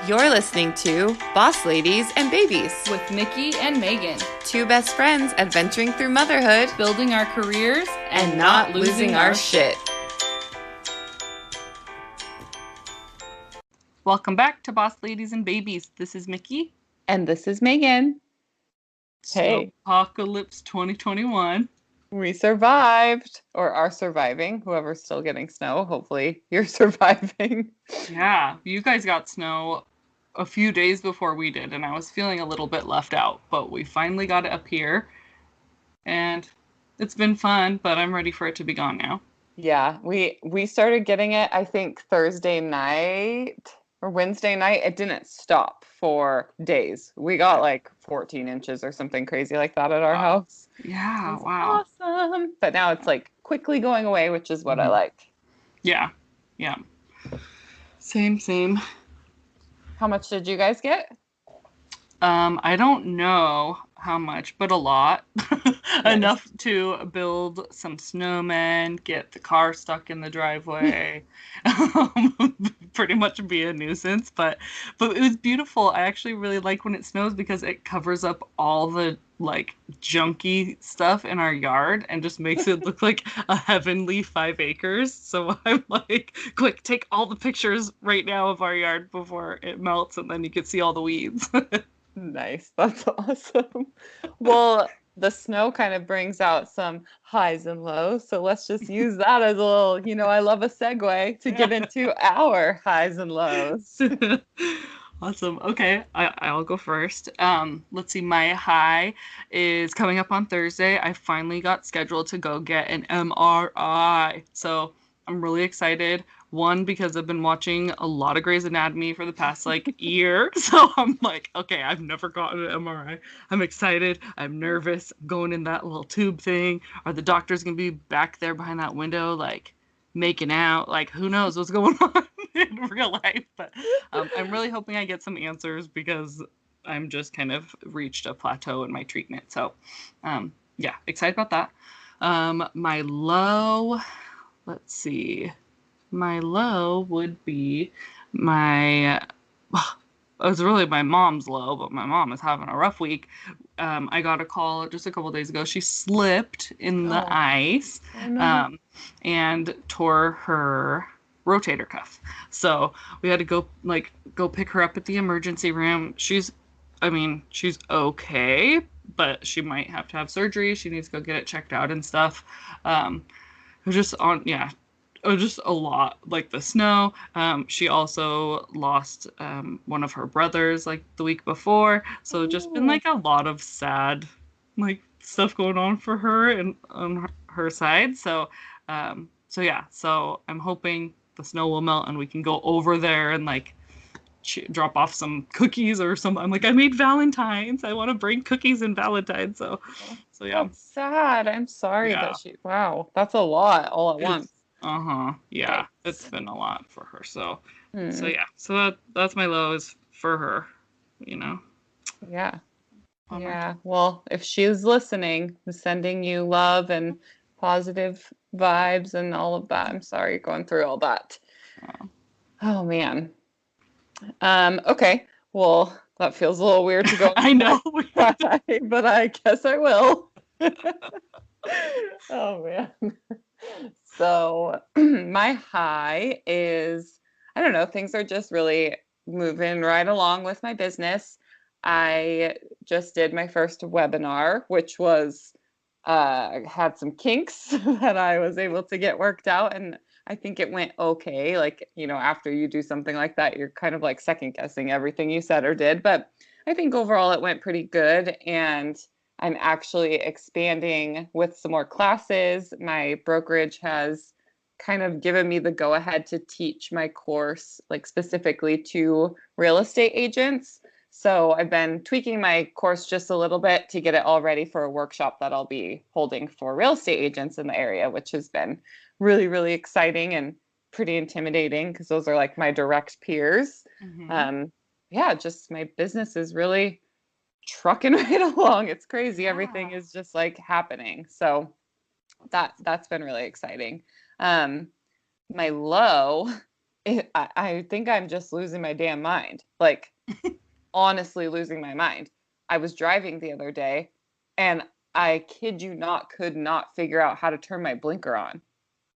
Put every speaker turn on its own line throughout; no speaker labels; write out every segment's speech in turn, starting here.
You're listening to Boss Ladies and Babies
with Nikki and Megan,
two best friends adventuring through motherhood,
building our careers,
and not losing our shit.
Welcome back to Boss Ladies and Babies. This is Mickey.
And this is Megan. Hey.
Apocalypse 2021.
We survived, or are surviving. Whoever's still getting snow, hopefully you're surviving.
Yeah, you guys got snow a few days before we did, and I was feeling a little bit left out, but we finally got it up here, and it's been fun, but I'm ready for it to be gone now.
Yeah, we started getting it, I think, Thursday night or Wednesday night. It didn't stop for days. We got like 14 inches or something crazy like that at our house.
Yeah, wow.
Awesome. But now it's like quickly going away, which is what I like.
Yeah. Same.
How much did you guys get?
I don't know how much, but a lot. Enough to build some snowmen, get the car stuck in the driveway, pretty much be a nuisance, but it was beautiful. I actually really like when it snows because it covers up all the like junky stuff in our yard and just makes it look like a heavenly 5 acres. So I'm like, quick, take all the pictures right now of our yard before it melts, and then you can see all the weeds.
Nice. That's awesome. Well, the snow kind of brings out some highs and lows. So let's just use that as a little, I love a segue to get into our highs and lows.
Awesome. Okay, I'll go first. Let's see. My high is coming up on Thursday. I finally got scheduled to go get an MRI. So I'm really excited. One, because I've been watching a lot of Grey's Anatomy for the past year. So I'm like, okay, I've never gotten an MRI. I'm excited. I'm nervous. I'm going in that little tube thing. Are the doctors going to be back there behind that window, making out? Who knows what's going on in real life? But I'm really hoping I get some answers because I'm just kind of reached a plateau in my treatment. So yeah, excited about that. My low, let's see. My low would be it was really my mom's low, but my mom is having a rough week. I got a call just a couple days ago. She slipped in the ice and tore her rotator cuff. So we had to go pick her up at the emergency room. She's okay, but she might have to have surgery. She needs to go get it checked out and stuff. It was just a lot, the snow. She also lost one of her brothers the week before, so just been a lot of sad stuff going on for her and on her side. So so I'm hoping the snow will melt and we can go over there and drop off some cookies or something. I'm I made Valentine's. I want to bring cookies and Valentine's. So yeah.
That's sad. I'm sorry that wow, that's a lot all at once.
Yeah, it's been a lot for her. So that's my lows for her,
Yeah. Yeah. Well, if she's listening, I'm sending you love and positive vibes and all of that. I'm sorry you're going through all that. Oh man. Okay. Well, that feels a little weird to go.
I know.
But I guess I will. Oh man. So my high is, I don't know, things are just really moving right along with my business. I just did my first webinar, which was, had some kinks that I was able to get worked out. And I think it went okay. After you do something like that, you're kind of second guessing everything you said or did. But I think overall it went pretty good. And I'm actually expanding with some more classes. My brokerage has kind of given me the go-ahead to teach my course, specifically to real estate agents. So I've been tweaking my course just a little bit to get it all ready for a workshop that I'll be holding for real estate agents in the area, which has been really, really exciting and pretty intimidating because those are my direct peers. Just my business is really trucking right along. It's crazy. Yeah. Everything is just happening. So that's been really exciting. My low I think I'm just losing my damn mind. Like, honestly losing my mind. I was driving the other day and I kid you not, could not figure out how to turn my blinker on.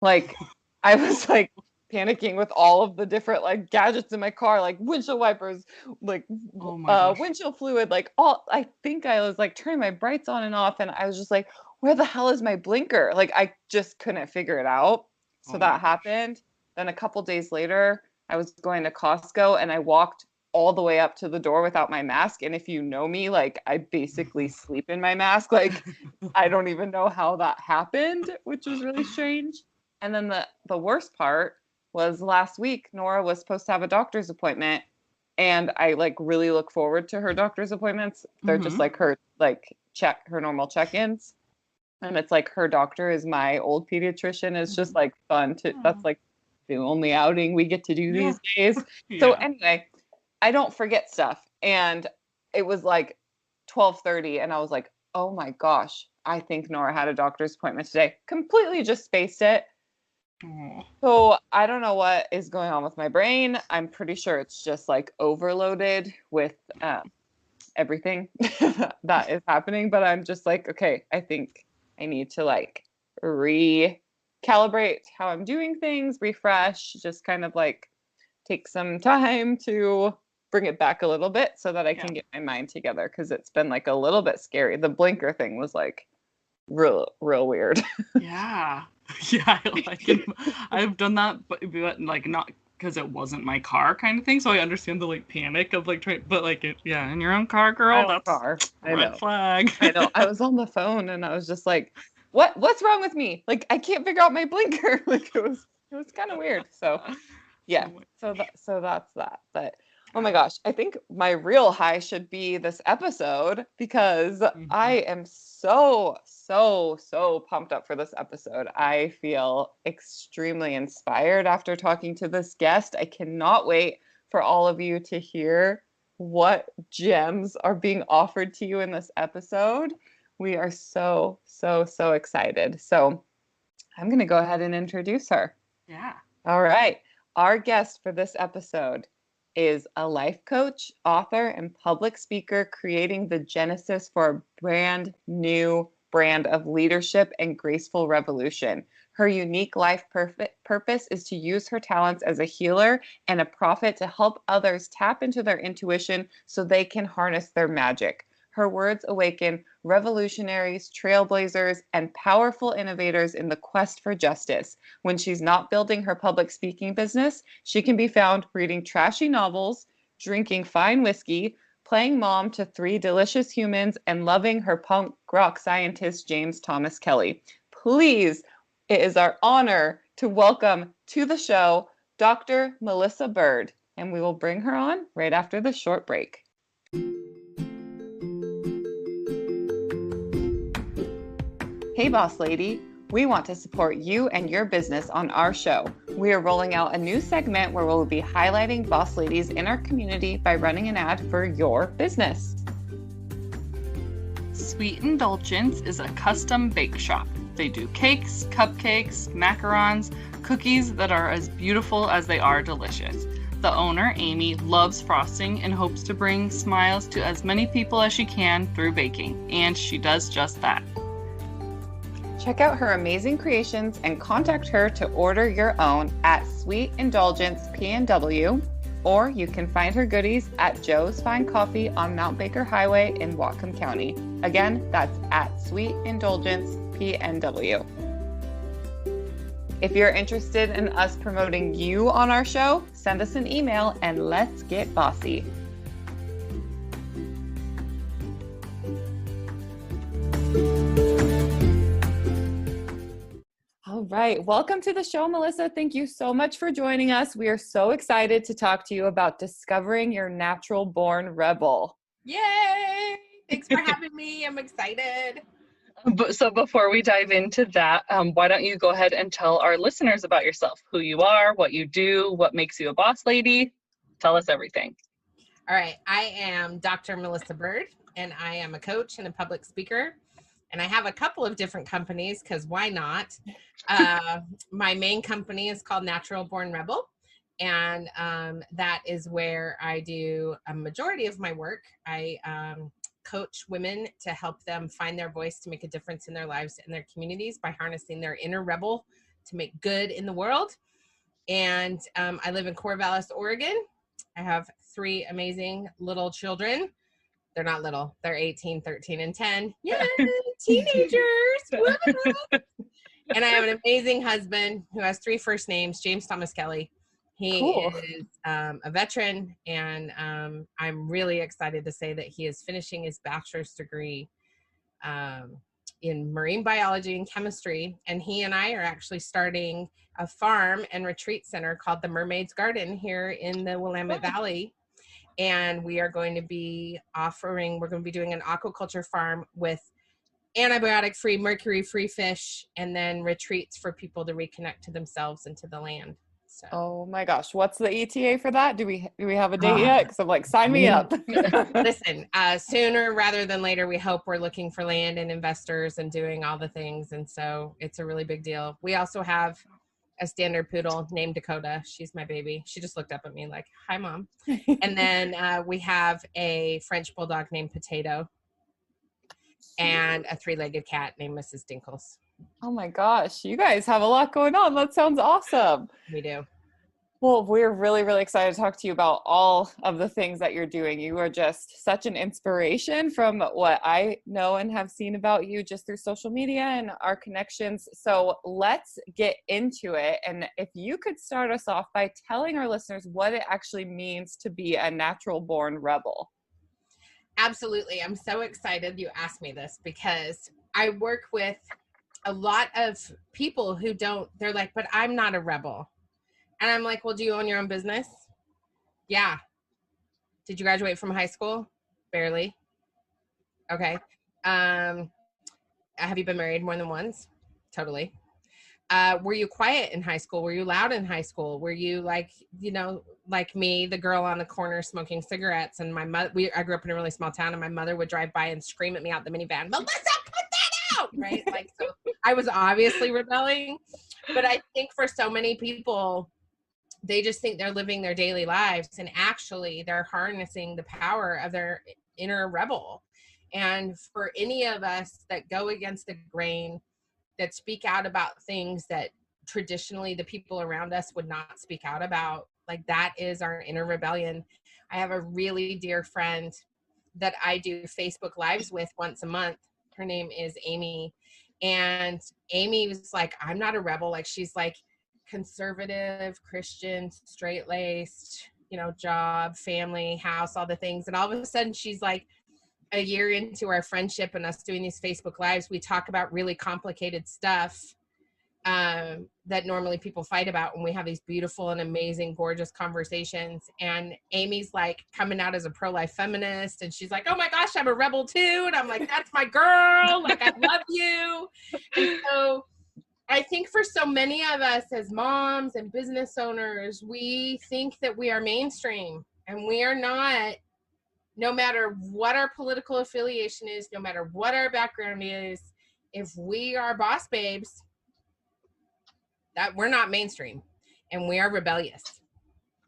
Like, I was like panicking with all of the different like gadgets in my car, like windshield wipers, like
Oh my gosh.
windshield fluid, like all. I think I was like turning my brights on and off, and I was just like, where the hell is my blinker? Like, I just couldn't figure it out. So
Oh my
that
gosh.
happened. Then a couple days later, I was going to Costco and I walked all the way up to the door without my mask. And if you know me, like I basically sleep in my mask. Like I don't even know how that happened, which was really strange. And then the worst part was last week, Nora was supposed to have a doctor's appointment. And I like really look forward to her doctor's appointments. They're just
Mm-hmm.
like her normal check-ins. And it's like her doctor is my old pediatrician. It's just like fun to that's
Oh,
like the only outing we get to do
yeah.
these days. So
Yeah.
anyway, I don't forget stuff. And it was like 12:30 and I was like, "Oh my gosh, I think Nora had a doctor's appointment today." Completely just spaced it.
Oh.
So I don't know what is going on with my brain. I'm pretty sure it's just like overloaded with everything that is happening. But I'm just like, okay, I think I need to like recalibrate how I'm doing things, refresh, just kind of like take some time to bring it back a little bit so that I
Yeah.
can get my mind together because it's been like a little bit scary. The blinker thing was like real weird.
Yeah. Yeah, I've done that, but like not because it wasn't my car kind of thing. So I understand the like panic of like trying, but like yeah, in your own car,
My
girl,
own
that's
car. I
red
know.
flag.
I know. I was on the phone and I was just like, what's wrong with me? Like I can't figure out my blinker. Like it was kind of weird. So
Oh
yeah.
my
So that's that. But oh my
gosh.
gosh, I think my real high should be this episode because I
Mhm.
am so pumped up for this episode. I feel extremely inspired after talking to this guest. I cannot wait for all of you to hear what gems are being offered to you in this episode. We are so excited. So I'm going to go ahead and introduce her.
Yeah.
All right. Our guest for this episode is a life coach, author, and public speaker creating the genesis for a brand new brand of leadership and graceful revolution. Her unique life purpose is to use her talents as a healer and a prophet to help others tap into their intuition so they can harness their magic. Her words awaken revolutionaries, trailblazers, and powerful innovators in the quest for justice. When she's not building her public speaking business, she can be found reading trashy novels, drinking fine whiskey, playing mom to three delicious humans, and loving her punk rock scientist, James Thomas Kelly. Please, it is our honor to welcome to the show Dr. Melissa Bird, and we will bring her on right after the short break. Hey, boss lady. We want to support you and your business on our show. We are rolling out a new segment where we'll be highlighting boss ladies in our community by running an ad for your business.
Sweet Indulgence is a custom bake shop. They do cakes, cupcakes, macarons, cookies that are as beautiful as they are delicious. The owner, Amy, loves frosting and hopes to bring smiles to as many people as she can through baking, and she does just that.
Check out her amazing creations and contact her to order your own at Sweet Indulgence PNW, or you can find her goodies at Joe's Fine Coffee on Mount Baker Highway in Whatcom County. Again, that's at Sweet Indulgence PNW. If you're interested in us promoting you on our show, send us an email and let's get bossy. All right. Welcome to the show, Melissa. Thank you so much for joining us. We are so excited to talk to you about discovering your natural born rebel.
Yay! Thanks for having me. I'm excited.
So before we dive into that, why don't you go ahead and tell our listeners about yourself, who you are, what you do, what makes you a boss lady. Tell us everything.
All right. I am Dr. Melissa Bird, and I am a coach and a public speaker. And I have a couple of different companies because why not? My main company is called Natural Born Rebel. And that is where I do a majority of my work. I coach women to help them find their voice, to make a difference in their lives and their communities by harnessing their inner rebel to make good in the world. And I live in Corvallis, Oregon. I have 3 amazing little children. They're not little. They're 18, 13, and 10. Yay, teenagers. Woo! And I have an amazing husband who has 3 first names, James Thomas Kelly. He
Cool.
is a veteran, and I'm really excited to say that he is finishing his bachelor's degree in marine biology and chemistry. And he and I are actually starting a farm and retreat center called the Mermaid's Garden here in the Willamette Valley. And we are going to be doing an aquaculture farm with antibiotic-free, mercury-free fish, and then retreats for people to reconnect to themselves and to the land. So.
Oh my gosh, what's the ETA for that? Do we have a date yet? Because I'm like, sign me up.
Listen, sooner rather than later, we hope. We're looking for land and investors and doing all the things. And so it's a really big deal. We also have a standard poodle named Dakota. She's my baby. She just looked up at me like, hi, Mom. And then we have a French bulldog named Potato and a 3-legged cat named Mrs. Dinkles.
Oh my gosh, you guys have a lot going on. That sounds awesome.
We do.
Well, we're really, really excited to talk to you about all of the things that you're doing. You are just such an inspiration from what I know and have seen about you just through social media and our connections. So let's get into it. And if you could start us off by telling our listeners what it actually means to be a natural born rebel.
Absolutely. I'm so excited you asked me this because I work with a lot of people who they're like, but I'm not a rebel. And I'm like, well, do you own your own business? Yeah. Did you graduate from high school? Barely. Okay. Have you been married more than once? Totally. Were you quiet in high school? Were you loud in high school? Were you like me, the girl on the corner smoking cigarettes? And my mother, I grew up in a really small town, and my mother would drive by and scream at me out the minivan, Melissa, put that out, right? Like, so I was obviously rebelling, but I think for so many people, they just think they're living their daily lives, and actually they're harnessing the power of their inner rebel. And for any of us that go against the grain, that speak out about things that traditionally the people around us would not speak out about, like, that is our inner rebellion. I have a really dear friend that I do Facebook Lives with once a month. Her name is Amy. And Amy was like, I'm not a rebel. Like, she's like conservative, Christian, straight-laced, job, family, house, all the things. And all of a sudden she's like, a year into our friendship and us doing these Facebook Lives, we talk about really complicated stuff that normally people fight about when we have these beautiful and amazing, gorgeous conversations. And Amy's like coming out as a pro-life feminist, and she's like, oh my gosh, I'm a rebel too. And I'm like, that's my girl. Like, I love you. And so I think for so many of us as moms and business owners, we think that we are mainstream, and we are not. No matter what our political affiliation is, no matter what our background is, if we are boss babes, that we're not mainstream, and we are rebellious.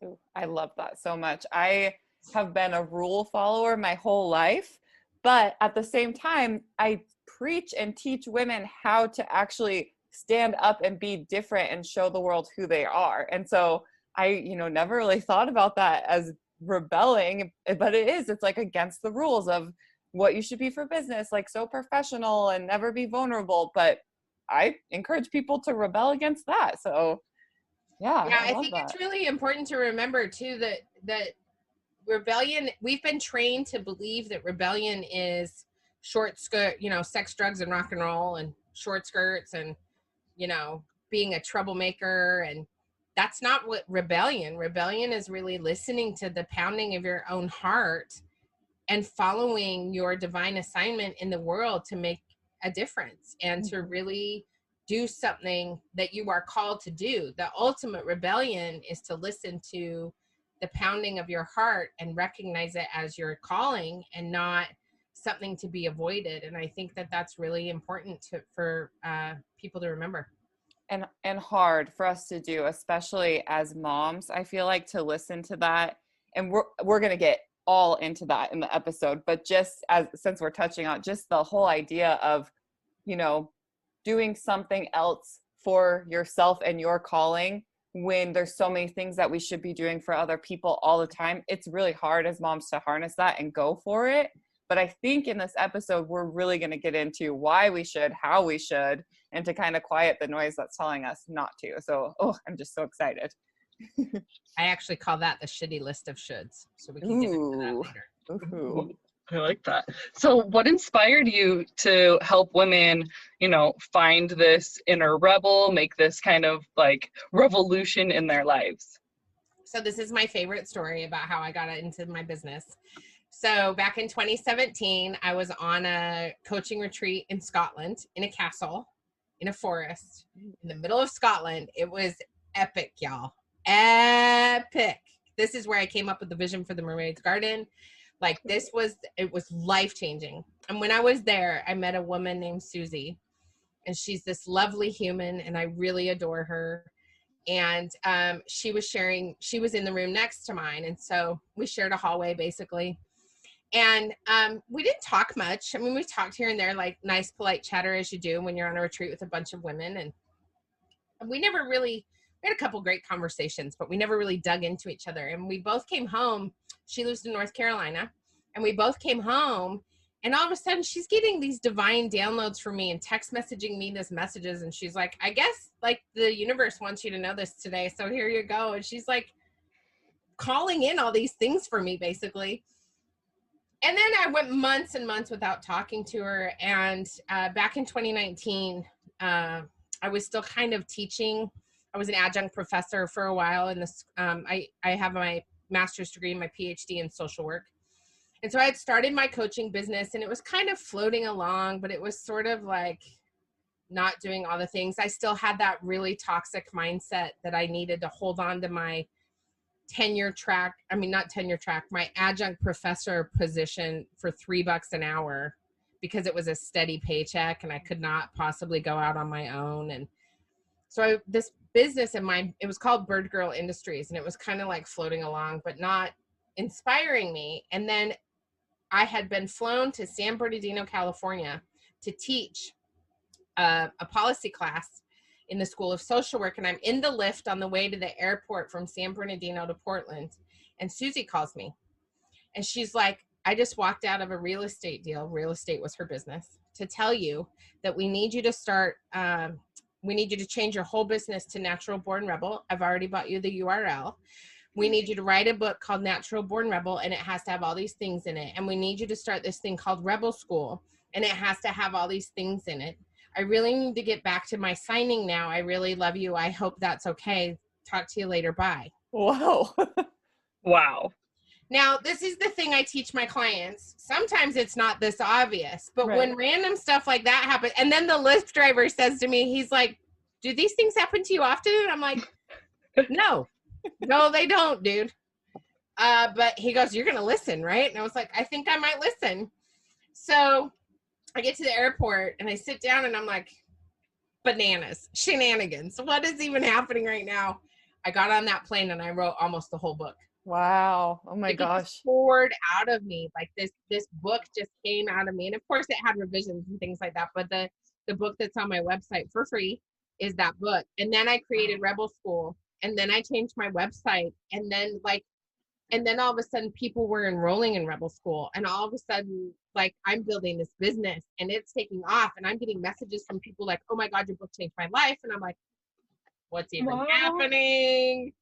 Ooh, I love that so much. I have been a rule follower my whole life, but at the same time, I preach and teach women how to actually stand up and be different and show the world who they are. And so I, never really thought about that as rebelling, but it's like against the rules of what you should be for business, like so professional and never be vulnerable. But I encourage people to rebel against that. So yeah,
I think it's really important to remember too that rebellion, we've been trained to believe that rebellion is short skirt, sex, drugs, and rock and roll, and short skirts, and being a troublemaker. And that's not what rebellion is. Really listening to the pounding of your own heart and following your divine assignment in the world to make a difference and to really do something that you are called to do. The ultimate rebellion is to listen to the pounding of your heart and recognize it as your calling and not something to be avoided. And I think that that's really important for people to remember.
and hard for us to do, especially as moms. I feel like to listen to that, and we're going to get all into that in the episode, but just as since we're touching on just the whole idea of, you know, doing something else for yourself and your calling when there's so many things that we should be doing for other people all the time. It's really hard as moms to harness that and go for it. But I think in this episode, we're really going to get into why we should, how we should, and to kind of quiet the noise that's telling us not to. So, I'm just so excited.
I actually call that the shitty list of shoulds. So we can get into that later.
Ooh.
I like that. So what inspired you to help women, you know, find this inner rebel, make this kind of like revolution in their lives?
So this is my favorite story about how I got into my business. So back in 2017, I was on a coaching retreat in Scotland, in a castle, in a forest, in the middle of Scotland. It was epic, y'all. Epic. This is where I came up with the vision for the Mermaid's Garden. Like it was life-changing. And when I was there, I met a woman named Susie, and she's this lovely human, and I really adore her. And she was in the room next to mine. And so we shared a hallway basically. And we didn't talk much. I mean, we talked here and there, like nice, polite chatter as you do when you're on a retreat with a bunch of women. And we had a couple great conversations, but we never really dug into each other. And we both came home. She lives in North Carolina, and we both came home, and all of a sudden she's getting these divine downloads from me and text messaging me these messages. And she's like, I guess like the universe wants you to know this today. So here you go. And she's like calling in all these things for me basically. And then I went months and months without talking to her. And back in 2019, I was still kind of teaching. I was an adjunct professor for a while in this. I have my master's degree and my PhD in social work. And so I had started my coaching business, and it was kind of floating along, but it was sort of like not doing all the things. I still had that really toxic mindset that I needed to hold on to my my adjunct professor position for $3 an hour, because it was a steady paycheck and I could not possibly go out on my own. And so this business it was called Bird Girl Industries, and it was kind of like floating along, but not inspiring me. And then I had been flown to San Bernardino, California to teach a policy class in the School of Social Work. And I'm in the lift on the way to the airport from San Bernardino to Portland. And Susie calls me, and she's like, I just walked out of a real estate deal. Real estate was her business, to tell you that we need you to start, we need you to change your whole business to Natural Born Rebel. I've already bought you the URL. We need you to write a book called Natural Born Rebel, and it has to have all these things in it. And we need you to start this thing called Rebel School, and it has to have all these things in it. I really need to get back to my signing now. I really love you. I hope that's okay. Talk to you later. Bye.
Whoa.
Wow.
Now, this is the thing I teach my clients. Sometimes it's not this obvious, but
Right.
when random stuff like that happens, and then the Lyft driver says to me, he's like, do these things happen to you often? And I'm like, no, they don't, dude. But he goes, you're going to listen, right? And I was like, I think I might listen. So I get to the airport and I sit down and I'm like, bananas, shenanigans. What is even happening right now? I got on that plane and I wrote almost the whole book.
Wow. Oh my
It just
gosh.
poured out of me. Like this book just came out of me. And of course it had revisions and things like that. But the book that's on my website for free is that book. And then I created Rebel School. And then I changed my website. And then all of a sudden people were enrolling in Rebel School. And all of a sudden, like, I'm building this business and it's taking off. And I'm getting messages from people like, oh my God, your book changed my life. And I'm like, what's even happening?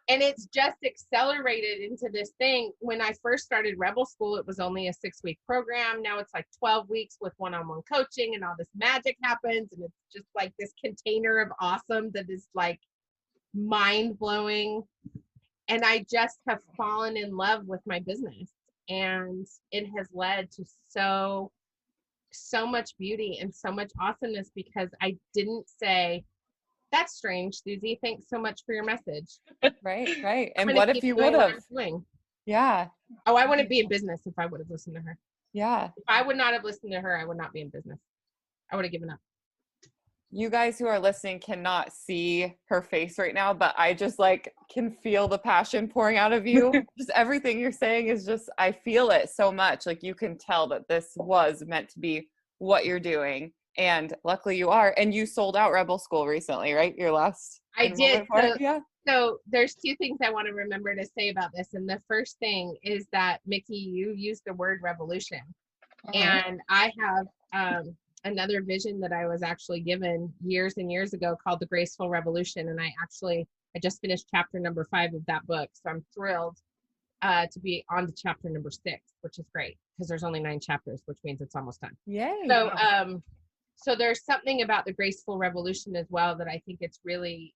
And it's just accelerated into this thing. When I first started Rebel School, it was only a 6-week program. Now it's like 12 weeks with one-on-one coaching, and all this magic happens. And it's just like this container of awesome that is like mind-blowing. And I just have fallen in love with my business. And it has led to so much beauty and so much awesomeness, because I didn't say, that's strange, Susie, thanks so much for your message.
Right. And what if you would have? Yeah.
Oh, I wouldn't be in business if I would have listened to her.
Yeah.
If I would not have listened to her, I would not be in business. I would have given up.
You guys who are listening cannot see her face right now, but I just like can feel the passion pouring out of you. Just everything you're saying is just, I feel it so much. Like you can tell that this was meant to be what you're doing. And luckily you are. And you sold out Rebel School recently, right? Your last
I did.
enrollment for it? Yeah.
So there's two things I want to remember to say about this. And the first thing is that, Mickey, you used the word revolution. And I have another vision that I was actually given years and years ago called the Graceful Revolution. And I just finished chapter number 5 of that book. So I'm thrilled to be on to chapter number 6, which is great because there's only 9 chapters, which means it's almost done.
Yay.
So, so there's something about the Graceful Revolution as well that I think it's really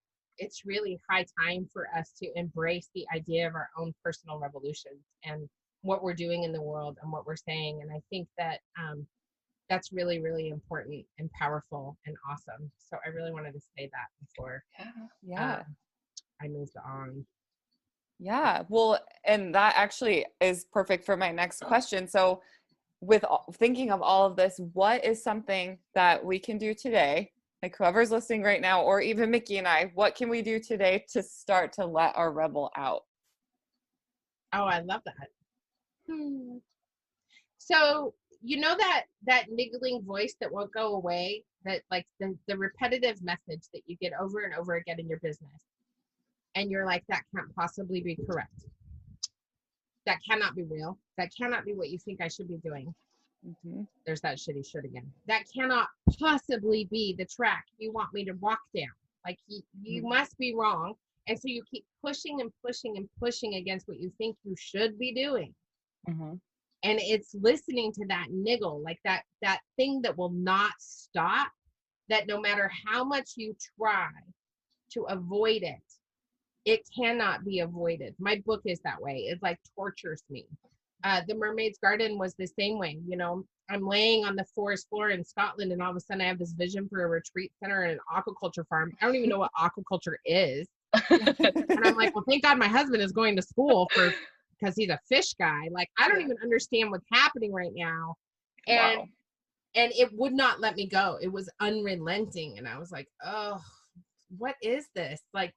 high time for us to embrace the idea of our own personal revolutions and what we're doing in the world and what we're saying. And I think that that's really, really important and powerful and awesome. So I really wanted to say that before I moved on.
Yeah, well, and that actually is perfect for my next question. So with thinking of all of this, what is something that we can do today, like whoever's listening right now, or even Mickey and I, what can we do today to start to let our rebel out?
Oh, I love that. So, you know that niggling voice that won't go away, that like the repetitive message that you get over and over again in your business. And you're like, that can't possibly be correct. That cannot be real. That cannot be what you think I should be doing.
Mm-hmm.
There's that shitty shit again. That cannot possibly be the track you want me to walk down. Like you must be wrong. And so you keep pushing and pushing and pushing against what you think you should be doing.
Mm-hmm.
And it's listening to that niggle, like that thing that will not stop, that no matter how much you try to avoid it, it cannot be avoided. My book is that way. It like tortures me. The Mermaid's Garden was the same way. You know, I'm laying on the forest floor in Scotland and all of a sudden I have this vision for a retreat center and an aquaculture farm. I don't even know what aquaculture is. And I'm like, well, thank God my husband is going to school because he's a fish guy. Like, I don't even understand what's happening right now. And and it would not let me go. It was unrelenting. And I was like, oh, what is this? Like,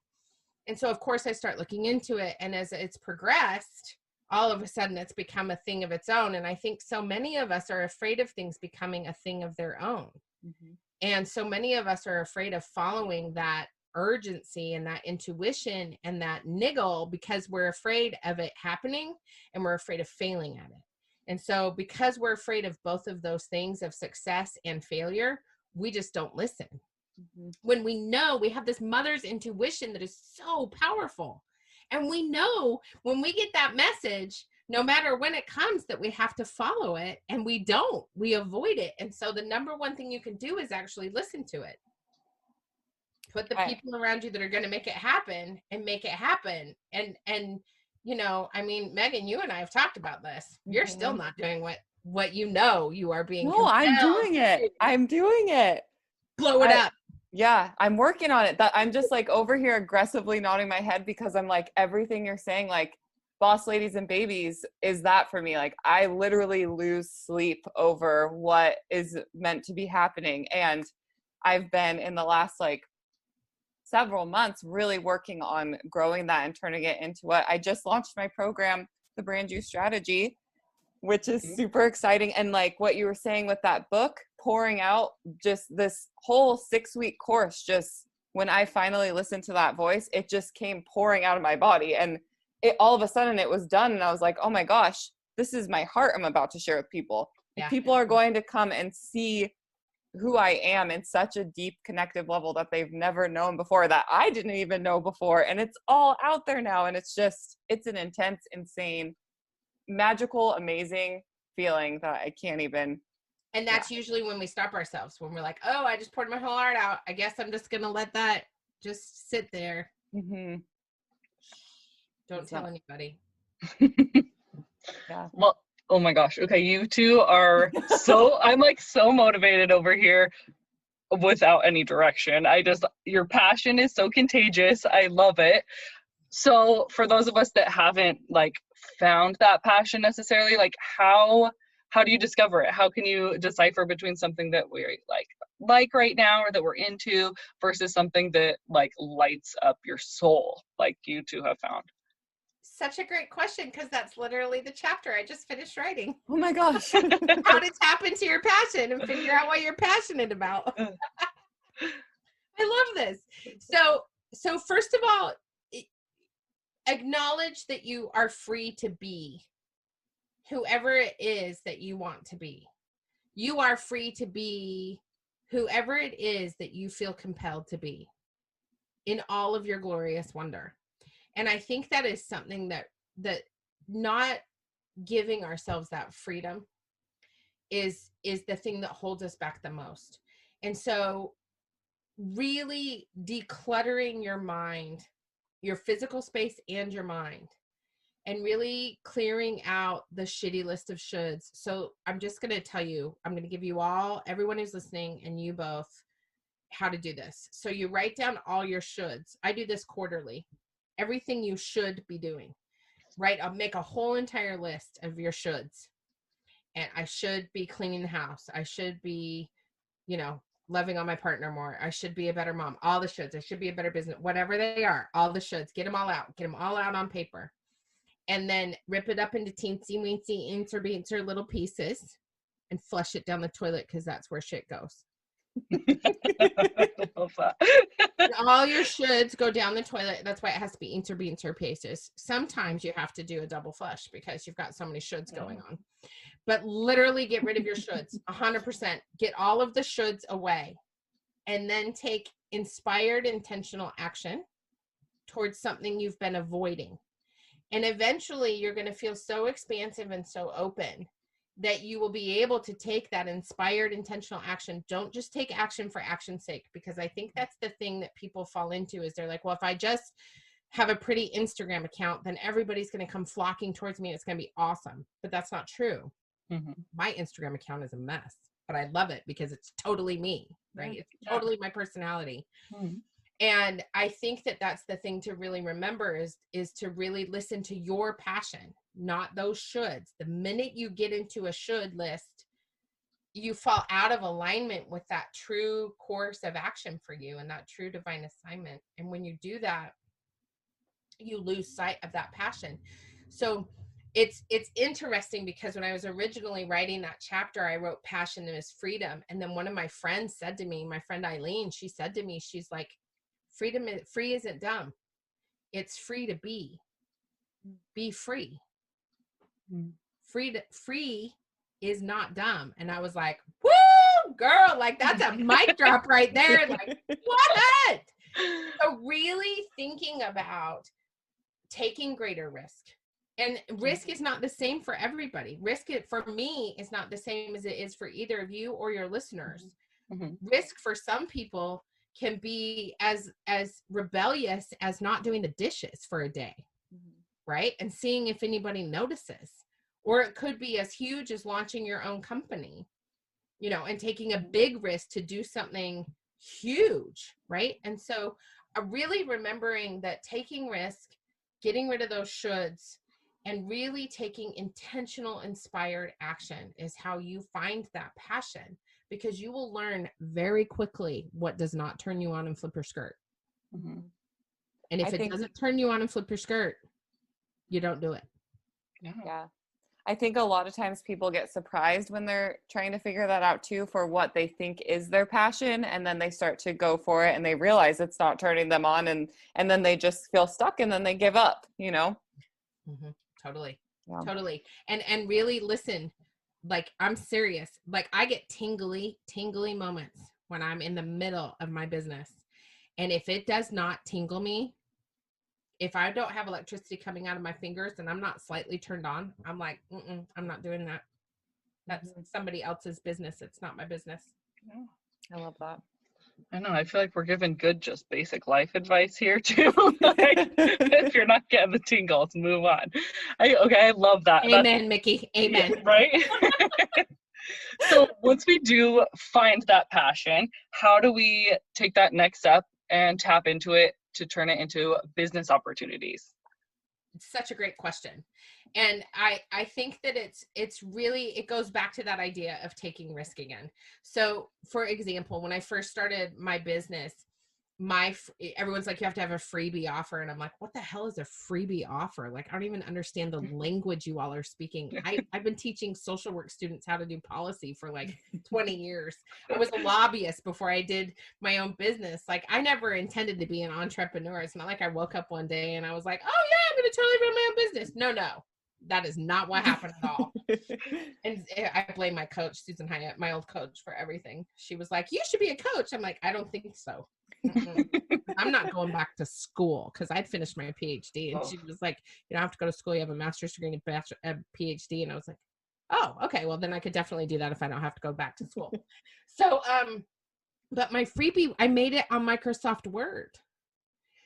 and so of course I start looking into it. And as it's progressed, all of a sudden it's become a thing of its own. And I think so many of us are afraid of things becoming a thing of their own. Mm-hmm. And so many of us are afraid of following that urgency and that intuition and that niggle because we're afraid of it happening and we're afraid of failing at it. And so because we're afraid of both of those things, of success and failure, we just don't listen. Mm-hmm. When we know we have this mother's intuition that is so powerful. And we know when we get that message, no matter when it comes, that we have to follow it, and we don't, we avoid it. And so the number one thing you can do is actually listen to it. Put the people around you that are going to make it happen and make it happen. And, you know, I mean, Megan, you and I have talked about this. You're still not doing what you know you are being.
No, I'm doing it. I'm doing it.
Blow it up.
Yeah, I'm working on it. That I'm just like over here aggressively nodding my head because I'm like, everything you're saying, like boss ladies and babies is that for me. Like I literally lose sleep over what is meant to be happening. And I've been in the last like several months really working on growing that and turning it into what I just launched my program, the Brand You Strategy, which is super exciting. And like what you were saying with that book, pouring out just this whole 6-week course, just when I finally listened to that voice, it just came pouring out of my body. And it all of a sudden it was done. And I was like, oh my gosh, this is my heart I'm about to share with people. Yeah. People are going to come and see who I am in such a deep connective level that they've never known before, that I didn't even know before. And it's all out there now. And it's an intense, insane, magical, amazing feeling that I can't even.
And that's usually when we stop ourselves, when we're like, oh, I just poured my whole heart out. I guess I'm just going to let that just sit there. Mm-hmm. Don't tell anybody.
Yeah.
Well, oh my gosh. Okay. You two are I'm like so motivated over here without any direction. Your passion is so contagious. I love it. So for those of us that haven't like found that passion necessarily, like how how do you discover it? How can you decipher between something that we like right now or that we're into versus something that like lights up your soul, like you two have found?
Such a great question, because that's literally the chapter I just finished writing.
Oh my gosh.
How to tap into your passion and figure out what you're passionate about. I love this. So first of all, acknowledge that you are free to be whoever it is that you want to be. You are free to be whoever it is that you feel compelled to be in all of your glorious wonder. And I think that is something that not giving ourselves that freedom is the thing that holds us back the most. And so really decluttering your mind, your physical space and your mind, and really clearing out the shitty list of shoulds. So I'm just going to tell you, I'm going to give you all, everyone who's listening and you both, how to do this. So you write down all your shoulds. I do this quarterly. Everything you should be doing, right? I'll make a whole entire list of your shoulds. And I should be cleaning the house. I should be, loving on my partner more. I should be a better mom. All the shoulds. I should be a better business. Whatever they are, all the shoulds. Get them all out. Get them all out on paper. And then rip it up into teensy weensy inter little pieces and flush it down the toilet, because that's where shit goes.
I love that.
All your shoulds go down the toilet. That's why it has to be inter pieces. Sometimes you have to do a double flush because you've got so many shoulds going on. But literally get rid of your shoulds 100%. Get all of the shoulds away, and then take inspired intentional action towards something you've been avoiding. And eventually you're going to feel so expansive and so open that you will be able to take that inspired intentional action. Don't just take action for action's sake, because I think that's the thing that people fall into, is they're like, well, if I just have a pretty Instagram account, then everybody's going to come flocking towards me. It's going to be awesome. But that's not true. Mm-hmm. My Instagram account is a mess, but I love it because it's totally me, right? It's totally my personality. Mm-hmm. And I think that that's the thing to really remember is to really listen to your passion, not those shoulds. The minute you get into a should list, you fall out of alignment with that true course of action for you and that true divine assignment. And when you do that, you lose sight of that passion. So it's interesting, because when I was originally writing that chapter, I wrote passion is freedom. And then one of my friends said to me, my friend Eileen, she said to me, she's like, free isn't dumb. It's free to be free. Free is not dumb. And I was like, woo, girl, like that's a mic drop right there. Like, what? So really thinking about taking greater risk. And risk is not the same for everybody. Risk, for me, is not the same as it is for either of you or your listeners. Mm-hmm. Risk for some people can be as rebellious as not doing the dishes for a day, right? And seeing if anybody notices. Or it could be as huge as launching your own company, and taking a big risk to do something huge, right? And so really remembering that taking risk, getting rid of those shoulds, and really taking intentional, inspired action is how you find that passion. Because you will learn very quickly what does not turn you on and flip your skirt. Mm-hmm. And if it doesn't turn you on and flip your skirt, you don't do it.
Yeah. I think a lot of times people get surprised when they're trying to figure that out too, for what they think is their passion. And then they start to go for it and they realize it's not turning them on. And then they just feel stuck and then they give up,
Mm-hmm. Totally. Yeah. Totally. And really listen. Like, I'm serious. Like, I get tingly moments when I'm in the middle of my business. And if it does not tingle me, if I don't have electricity coming out of my fingers and I'm not slightly turned on, I'm like, I'm not doing that. That's somebody else's business. It's not my business.
Yeah, I love that.
I know. I feel like we're giving good, just basic life advice here too. Like, if you're not getting the tingles, move on. I love that.
Amen, Mickey. Amen.
Yeah, right? So once we do find that passion, how do we take that next step and tap into it to turn it into business opportunities?
It's such a great question. And I think that it's really, it goes back to that idea of taking risk again. So for example, when I first started my business, everyone's like, you have to have a freebie offer, and I'm like, what the hell is a freebie offer? Like, I don't even understand the language you all are speaking. I've been teaching social work students how to do policy for like 20 years. I was a lobbyist before I did my own business. Like, I never intended to be an entrepreneur. It's not like I woke up one day and I was like, oh yeah, I'm gonna totally run my own business. No, that is not what happened at all. And I blame my coach, Susan Hyatt, my old coach, for everything. She was like, you should be a coach. I'm like, I don't think so. I'm not going back to school, because I'd finished my PhD. And she was like, you don't have to go to school. You have a master's degree and a PhD. And I was like, oh, okay. Well, then I could definitely do that if I don't have to go back to school. So, but my freebie, I made it on Microsoft Word.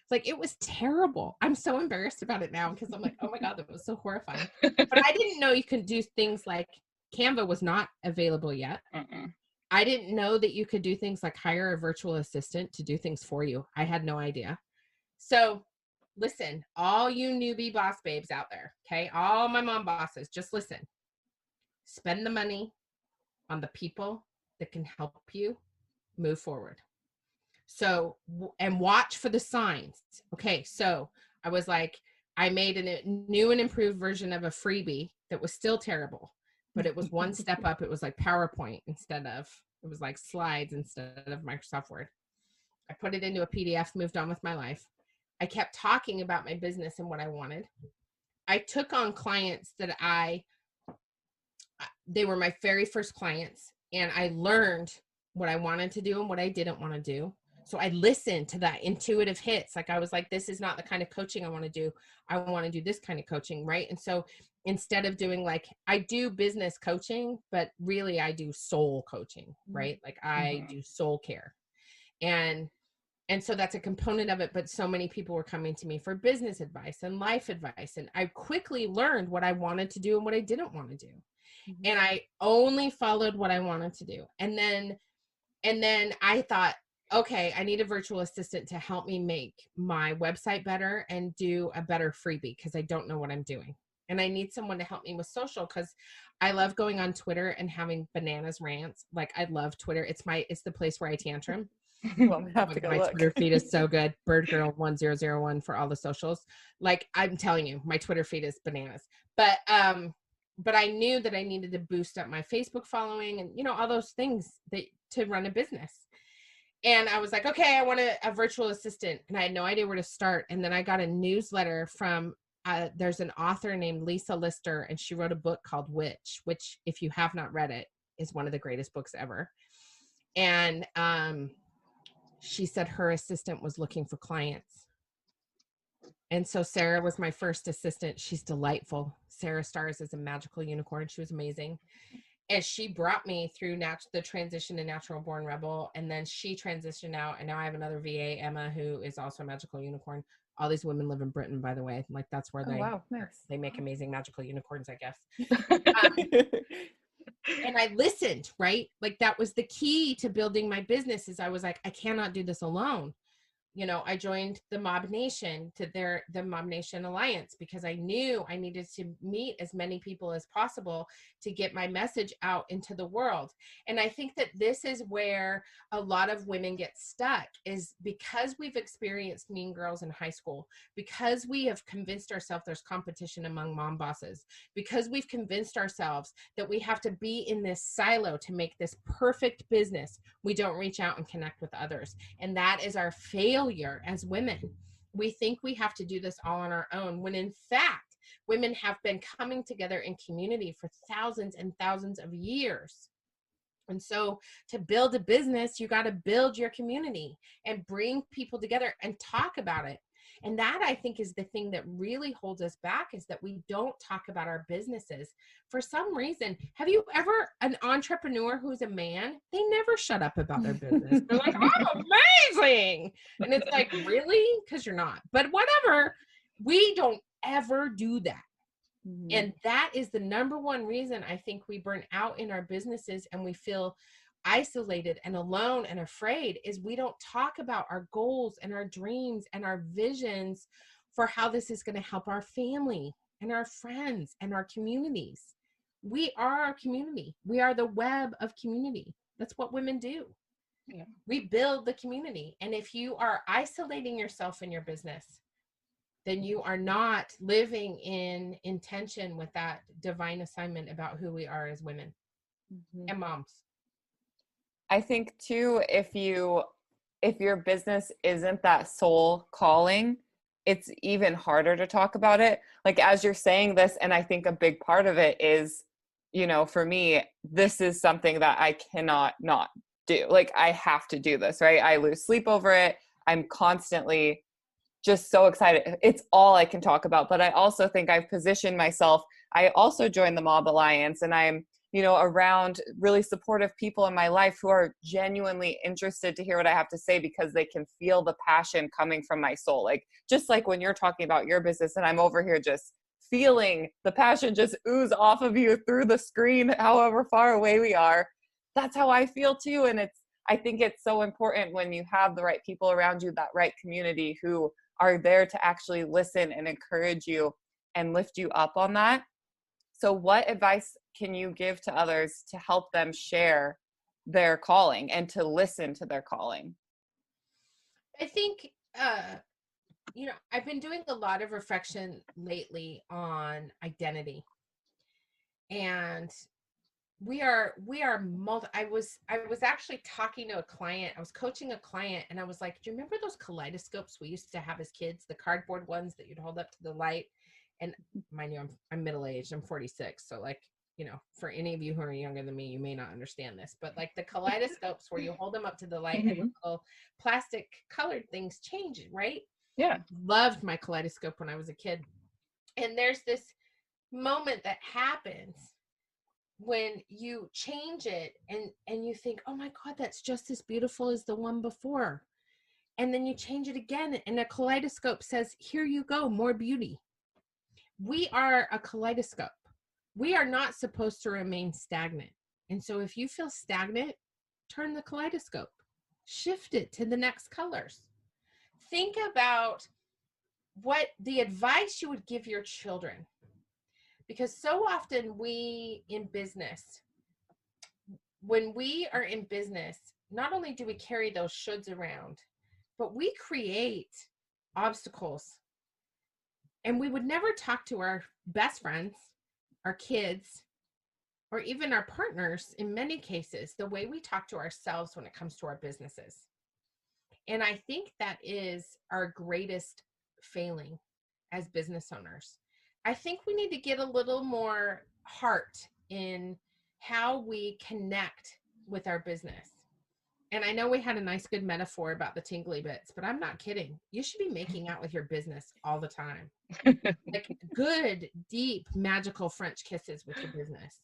Like, it was terrible. I'm so embarrassed about it now, because I'm like, oh my God, that was so horrifying. But I didn't know you could do things like Canva was not available yet. I didn't know that you could do things like hire a virtual assistant to do things for you. I had no idea. So listen, all you newbie boss babes out there, okay? All my mom bosses, just listen. Spend the money on the people that can help you move forward. So, and watch for the signs. Okay, so I was like, I made a new and improved version of a freebie that was still terrible, but it was one step up. It was like PowerPoint it was like slides instead of Microsoft Word. I put it into a PDF, moved on with my life. I kept talking about my business and what I wanted. I took on clients that they were my very first clients, and I learned what I wanted to do and what I didn't want to do. So I listened to that intuitive hits. Like, I was like, this is not the kind of coaching I want to do. I want to do this kind of coaching, right? And so instead of doing, like, I do business coaching, but really I do soul coaching, right? Like, I do soul care. And so that's a component of it. But so many people were coming to me for business advice and life advice. And I quickly learned what I wanted to do and what I didn't want to do. And I only followed what I wanted to do. And then I thought, okay, I need a virtual assistant to help me make my website better and do a better freebie, because I don't know what I'm doing. And I need someone to help me with social, because I love going on Twitter and having bananas rants. Like, I love Twitter. It's the place where I tantrum.
Well, I have to go
My
look.
Twitter feed is so good. Birdgirl1001 for all the socials. Like, I'm telling you, my Twitter feed is bananas. But I knew that I needed to boost up my Facebook following and, all those things to run a business. And I was like, okay, I want a virtual assistant. And I had no idea where to start. And then I got a newsletter from, there's an author named Lisa Lister, and she wrote a book called Witch, which, if you have not read it, is one of the greatest books ever. And she said her assistant was looking for clients. And so Sarah was my first assistant. She's delightful. Sarah stars as a magical unicorn. She was amazing. And she brought me through the transition to Natural Born Rebel. And then she transitioned out. And now I have another VA, Emma, who is also a magical unicorn. All these women live in Britain, by the way. Like, that's where they make amazing magical unicorns, I guess. And I listened, right? Like, that was the key to building my business, is I was like, I cannot do this alone. I joined the Mob Nation, the Mob Nation Alliance, because I knew I needed to meet as many people as possible to get my message out into the world. And I think that this is where a lot of women get stuck, is because we've experienced mean girls in high school, because we have convinced ourselves there's competition among mom bosses, because we've convinced ourselves that we have to be in this silo to make this perfect business, we don't reach out and connect with others. And that is our failure as women. We think we have to do this all on our own, when in fact, women have been coming together in community for thousands and thousands of years. And so to build a business, you got to build your community and bring people together and talk about it. And that, I think, is the thing that really holds us back, is that we don't talk about our businesses. For some reason, have you ever, an entrepreneur who's a man, they never shut up about their business. They're like, I'm amazing. And it's like, really? Because you're not. But whatever, we don't ever do that. And that is the number one reason I think we burn out in our businesses and we feel isolated and alone and afraid, is we don't talk about our goals and our dreams and our visions for how this is going to help our family. and our friends and our communities. We are our community. We are the web of community. That's what women do.
Yeah.
We build the community. And if you are isolating yourself in your business, then you are not living in intention with that divine assignment about who we are as women and moms.
I think too, if your business isn't that soul calling, it's even harder to talk about it. Like as you're saying this, and I think a big part of it is, for me, this is something that I cannot not do. Like I have to do this, right? I lose sleep over it. I'm constantly just so excited. It's all I can talk about. But I also think I've positioned myself. I also joined the Mob Alliance, and I'm, around really supportive people in my life who are genuinely interested to hear what I have to say because they can feel the passion coming from my soul. Like, just like when you're talking about your business and I'm over here just feeling the passion just ooze off of you through the screen, however far away we are, that's how I feel too. And I think it's so important when you have the right people around you, that right community who are there to actually listen and encourage you and lift you up on that. So what advice can you give to others to help them share their calling and to listen to their calling?
I think, I've been doing a lot of reflection lately on identity. And I was actually talking to a client. I was coaching a client and I was like, do you remember those kaleidoscopes we used to have as kids, the cardboard ones that you'd hold up to the light? And mind you, I'm middle-aged, I'm 46. So like, for any of you who are younger than me, you may not understand this, but like the kaleidoscopes where you hold them up to the light and the little plastic colored things change, right?
Yeah.
Loved my kaleidoscope when I was a kid. And there's this moment that happens when you change it and you think, oh my God, that's just as beautiful as the one before. And then you change it again and a kaleidoscope says, here you go, more beauty. We are a kaleidoscope. We are not supposed to remain stagnant. And so if you feel stagnant, turn the kaleidoscope, shift it to the next colors. Think about what the advice you would give your children. Because so often when we are in business, not only do we carry those shoulds around, but we create obstacles. And we would never talk to our best friends, our kids, or even our partners in many cases, the way we talk to ourselves when it comes to our businesses. And I think that is our greatest failing as business owners. I think we need to get a little more heart in how we connect with our business. And I know we had a nice, good metaphor about the tingly bits, but I'm not kidding. You should be making out with your business all the time. Like good, deep, magical French kisses with your business.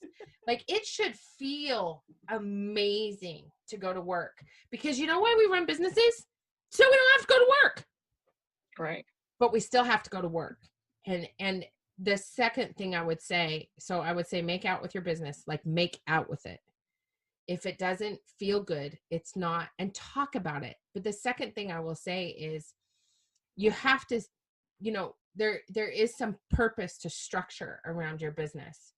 Like it should feel amazing to go to work because you know why we run businesses? So we don't have to go to work.
Right.
But we still have to go to work. And the second thing I would say make out with your business, like make out with it. If it doesn't feel good, it's not, and talk about it. But the second thing I will say is you have to, there is some purpose to structure around your business.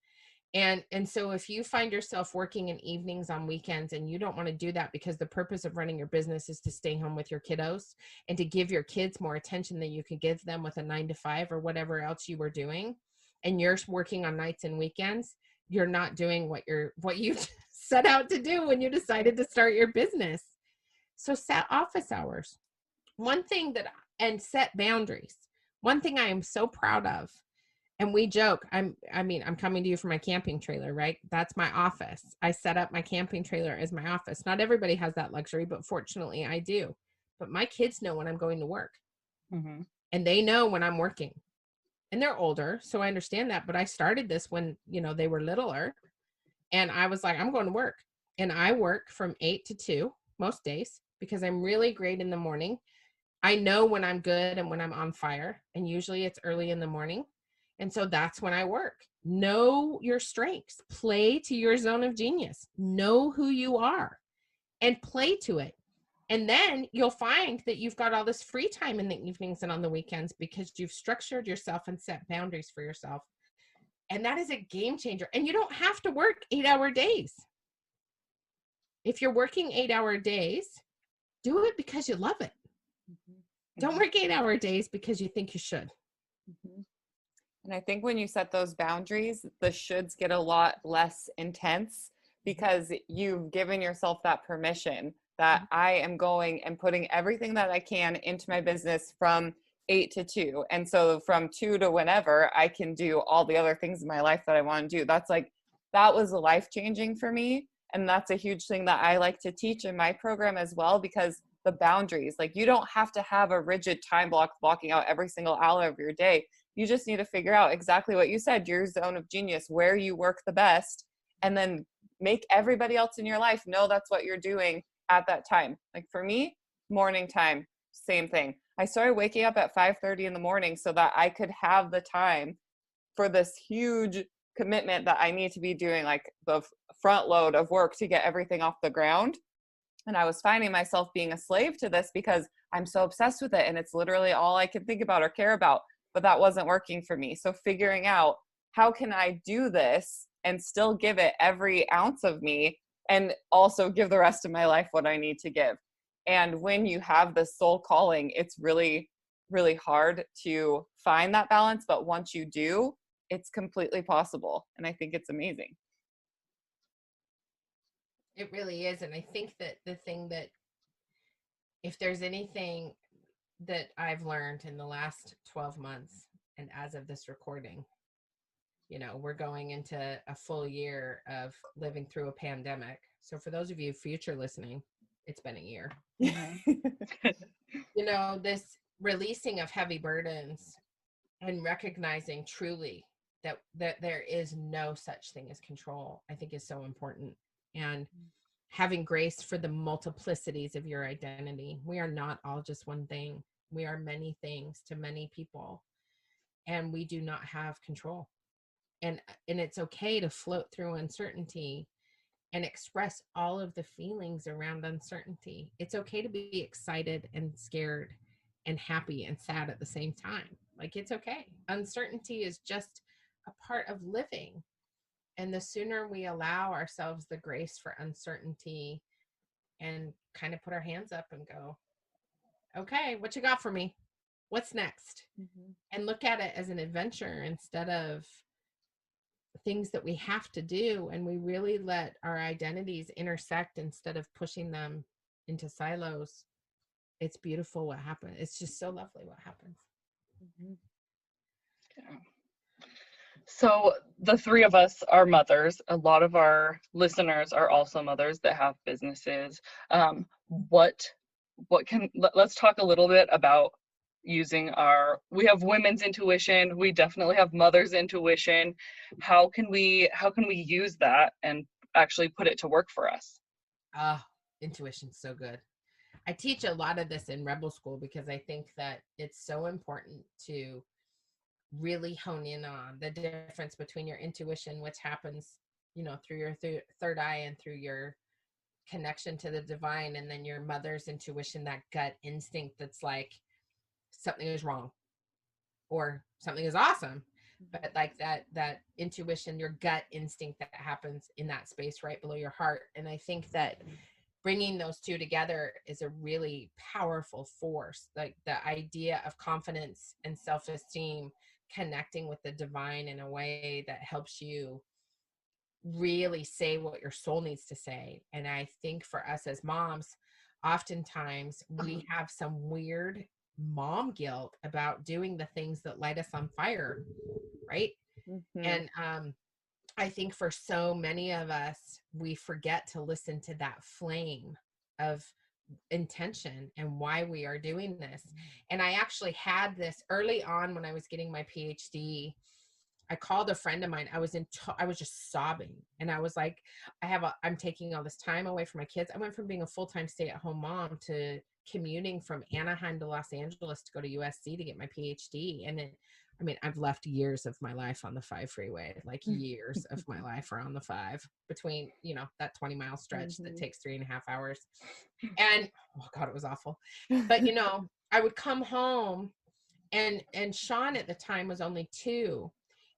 And so if you find yourself working in evenings on weekends and you don't want to do that because the purpose of running your business is to stay home with your kiddos and to give your kids more attention than you could give them with a 9-to-5 or whatever else you were doing, and you're working on nights and weekends, you're not doing what you set out to do when you decided to start your business. So set office hours. And set boundaries. One thing I am so proud of, and we joke, I'm coming to you from my camping trailer, right? That's my office. I set up my camping trailer as my office. Not everybody has that luxury, but fortunately I do. But my kids know when I'm going to work.
Mm-hmm.
And they know when I'm working. And they're older, so I understand that. But I started this when, they were littler. And I was like, I'm going to work. And I work from 8 to 2 most days because I'm really great in the morning. I know when I'm good and when I'm on fire. And usually it's early in the morning. And so that's when I work. Know your strengths. Play to your zone of genius. Know who you are and play to it. And then you'll find that you've got all this free time in the evenings and on the weekends because you've structured yourself and set boundaries for yourself. And that is a game changer. And you don't have to work 8-hour days. If you're working 8-hour days, do it because you love it.
Mhm.
Don't work 8-hour days because you think you should.
Mhm. And I think when you set those boundaries, the shoulds get a lot less intense because you've given yourself that permission that I am going and putting everything that I can into my business from 8 to 2. And so from 2 to whenever, I can do all the other things in my life that I want to do. That's like, that was life changing for me. And that's a huge thing that I like to teach in my program as well, because the boundaries, like you don't have to have a rigid time block blocking out every single hour of your day. You just need to figure out exactly what you said, your zone of genius, where you work the best, and then make everybody else in your life know that's what you're doing at that time. Like for me, morning time, same thing. I started waking up at 5:30 in the morning so that I could have the time for this huge commitment that I need to be doing, like the front load of work to get everything off the ground. And I was finding myself being a slave to this because I'm so obsessed with it and it's literally all I can think about or care about. But that wasn't working for me. So figuring out how can I do this and still give it every ounce of me and also give the rest of my life what I need to give. And when you have this soul calling, it's really, really hard to find that balance. But once you do, it's completely possible. And I think it's amazing.
It really is. And I think that the thing that, if there's anything that I've learned in the last 12 months, and as of this recording, we're going into a full year of living through a pandemic. So for those of you future listening, it's been a year. This releasing of heavy burdens and recognizing truly that there is no such thing as control, I think is so important. And having grace for the multiplicities of your identity. We are not all just one thing. We are many things to many people, and we do not have control. And it's okay to float through uncertainty and express all of the feelings around uncertainty. It's okay to be excited and scared and happy and sad at the same time. Like, it's okay. Uncertainty is just a part of living. And the sooner we allow ourselves the grace for uncertainty and kind of put our hands up and go, okay, what you got for me? What's next?
Mm-hmm.
And look at it as an adventure instead of things that we have to do. And we really let our identities intersect instead of pushing them into silos. It's beautiful what happens. It's just so lovely what happens.
Mm-hmm.
Yeah. So the three of us are mothers. A lot of our listeners are also mothers that have businesses. What can let's talk a little bit about using we have women's intuition, we definitely have mother's intuition. How can we use that and actually put it to work for us?
Intuition's so good. I teach a lot of this in Rebel School because I think that it's so important to really hone in on the difference between your intuition, which happens, through your third eye and through your connection to the divine, and then your mother's intuition, that gut instinct that's like something is wrong or something is awesome. But like that intuition, your gut instinct that happens in that space right below your heart. And I think that bringing those two together is a really powerful force. Like the idea of confidence and self-esteem connecting with the divine in a way that helps you really say what your soul needs to say. And I think for us as moms, oftentimes we have some weird mom guilt about doing the things that light us on fire, right?
Mm-hmm.
And I think for so many of us, we forget to listen to that flame of intention and why we are doing this. And I actually had this early on when I was getting my PhD. I called a friend of mine. I was just sobbing, and I was like, I'm taking all this time away from my kids. I went from being a full-time stay-at-home mom to commuting from Anaheim to Los Angeles to go to USC to get my PhD. And I mean, I've left years of my life on the 5 freeway, like years of my life are on the 5 between, that 20-mile stretch that takes 3.5 hours. And oh God, it was awful. But, I would come home and Sean at the time was only 2.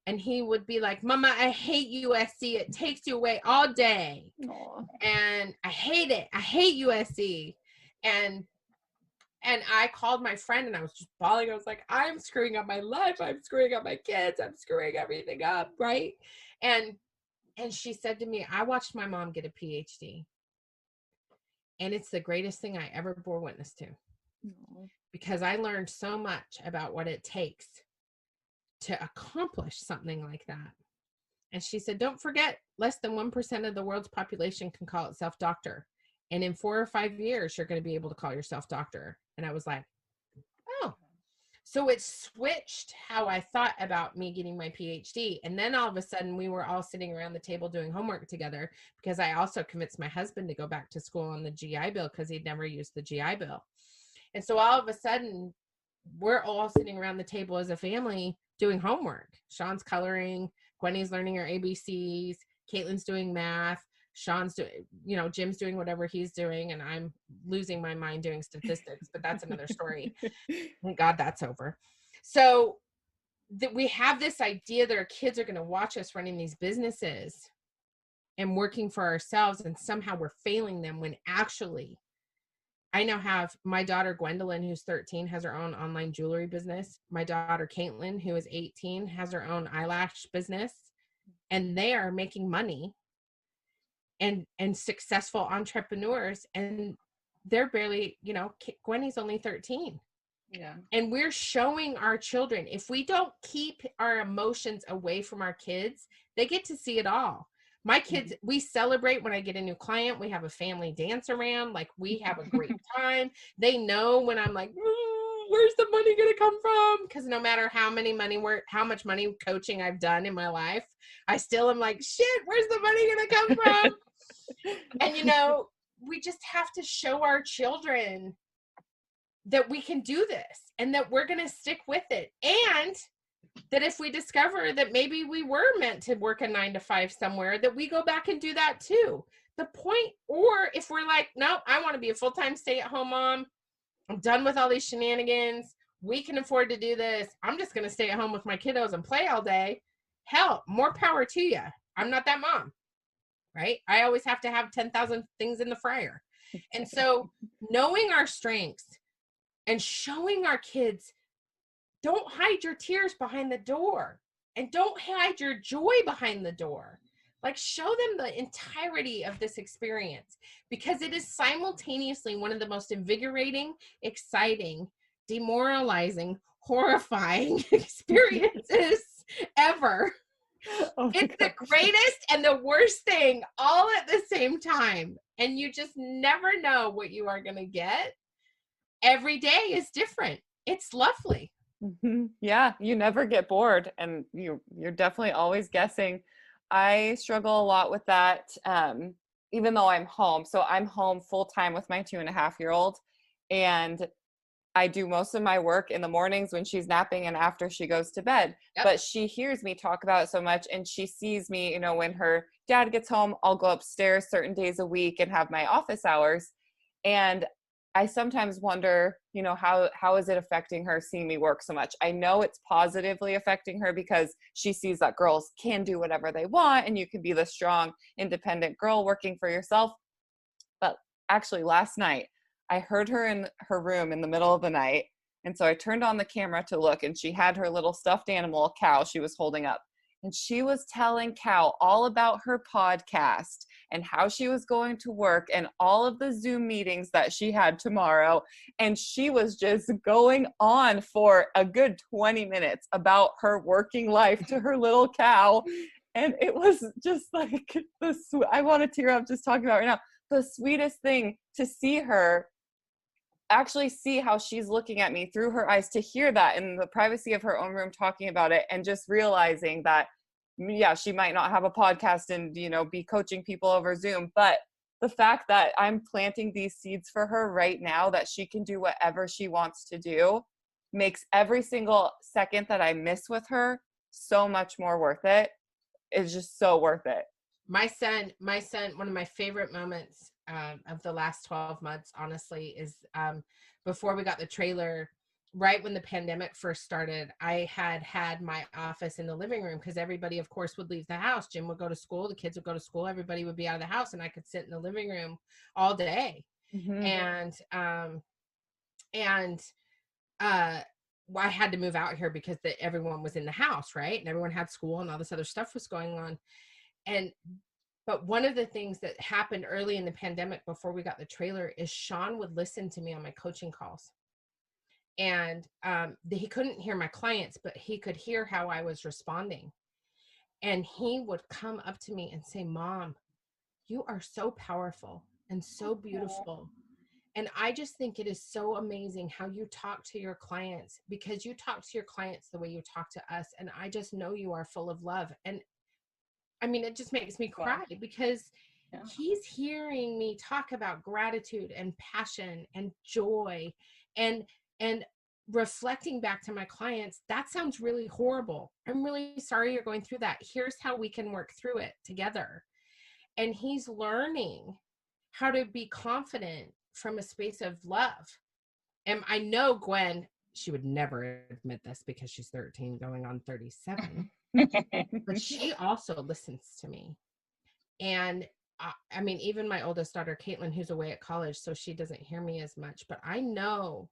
And he would be like, Mama, I hate USC. It takes you away all day.
Aww.
And I hate it. I hate USC. And I called my friend and I was just bawling. I was like, I'm screwing up my life. I'm screwing up my kids. I'm screwing everything up. Right. And she said to me, I watched my mom get a PhD. And it's the greatest thing I ever bore witness to. Aww. Because I learned so much about what it takes to accomplish something like that. And she said, don't forget, less than 1% of the world's population can call itself doctor. And in 4 or 5 years, you're going to be able to call yourself doctor. And I was like, oh. So it switched how I thought about me getting my PhD. And then all of a sudden, we were all sitting around the table doing homework together because I also convinced my husband to go back to school on the GI Bill because he'd never used the GI Bill. And so all of a sudden, we're all sitting around the table as a family doing homework. Sean's coloring, Gwenny's learning her ABCs, Caitlin's doing math, Sean's doing, Jim's doing whatever he's doing, and I'm losing my mind doing statistics, but that's another story. Thank God that's over. So that we have this idea that our kids are going to watch us running these businesses and working for ourselves, and somehow we're failing them when actually I now have my daughter, Gwendolyn, who's 13, has her own online jewelry business. My daughter, Caitlin, who is 18, has her own eyelash business, and they are making money and successful entrepreneurs. And they're barely, Gwenny's only 13.
Yeah.
And we're showing our children, if we don't keep our emotions away from our kids, they get to see it all. My kids, we celebrate when I get a new client. We have a family dance around. Like, we have a great time. They know when I'm like, where's the money going to come from? Because no matter how much money coaching I've done in my life, I still am like, shit, where's the money going to come from? And, we just have to show our children that we can do this and that we're going to stick with it. And that if we discover that maybe we were meant to work a 9 to 5 somewhere, that we go back and do that too. The point, or if we're like, no, I want to be a full-time stay-at-home mom. I'm done with all these shenanigans. We can afford to do this. I'm just going to stay at home with my kiddos and play all day. Hell, more power to you. I'm not that mom, right? I always have to have 10,000 things in the fryer. And so knowing our strengths and showing our kids, don't hide your tears behind the door, and don't hide your joy behind the door. Like, show them the entirety of this experience, because it is simultaneously one of the most invigorating, exciting, demoralizing, horrifying experiences ever. It's the greatest and the worst thing all at the same time. And you just never know what you are going to get. Every day is different. It's lovely.
Mm-hmm. Yeah, you never get bored, and you're definitely always guessing. I struggle a lot with that, even though I'm home. So I'm home full time with my 2.5-year-old, and I do most of my work in the mornings when she's napping and after she goes to bed. Yep. But she hears me talk about it so much, and she sees me, when her dad gets home, I'll go upstairs certain days a week and have my office hours. And I sometimes wonder, how is it affecting her seeing me work so much? I know it's positively affecting her because she sees that girls can do whatever they want and you can be the strong, independent girl working for yourself. But actually last night, I heard her in her room in the middle of the night. And so I turned on the camera to look, and she had her little stuffed animal cow she was holding up. And she was telling Cow all about her podcast and how she was going to work and all of the Zoom meetings that she had tomorrow. And she was just going on for a good 20 minutes about her working life to her little cow. And it was just like I want to tear up just talking about it right now. The sweetest thing to see her actually see how she's looking at me through her eyes, to hear that in the privacy of her own room talking about it, and just realizing that, yeah, she might not have a podcast and, be coaching people over Zoom, but the fact that I'm planting these seeds for her right now, that she can do whatever she wants to do, makes every single second that I miss with her so much more worth it. It's just so worth it.
My son, one of my favorite moments of the last 12 months, honestly, is before we got the trailer, right when the pandemic first started. I had my office in the living room because everybody, of course, would leave the house. Jim would go to school, the kids would go to school, everybody would be out of the house, and I could sit in the living room all day. And I had to move out here because everyone was in the house, right? And everyone had school and all this other stuff was going on. But one of the things that happened early in the pandemic before we got the trailer is Sean would listen to me on my coaching calls. And he couldn't hear my clients, but he could hear how I was responding. And he would come up to me and say, "Mom, you are so powerful and so beautiful. And I just think it is so amazing how you talk to your clients, because you talk to your clients the way you talk to us. And I just know you are full of love." And I mean, it just makes me cry because he's hearing me talk about gratitude and passion and joy and reflecting back to my clients. That sounds really horrible. I'm really sorry you're going through that. Here's how we can work through it together. And he's learning how to be confident from a space of love. And I know Gwen, she would never admit this because she's 13 going on 37. But she also listens to me. And I mean, even my oldest daughter, Caitlin, who's away at college, so she doesn't hear me as much, but I know.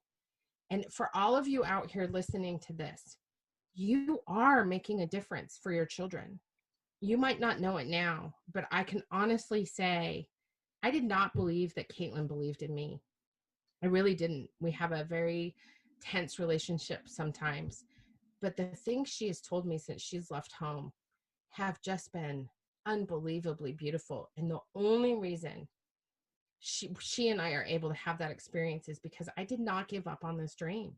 And for all of you out here listening to this, you are making a difference for your children. You might not know it now, but I can honestly say, I did not believe that Caitlin believed in me. I really didn't. We have a very tense relationship sometimes. But the things she has told me since she's left home have just been unbelievably beautiful. And the only reason she and I are able to have that experience is because I did not give up on this dream.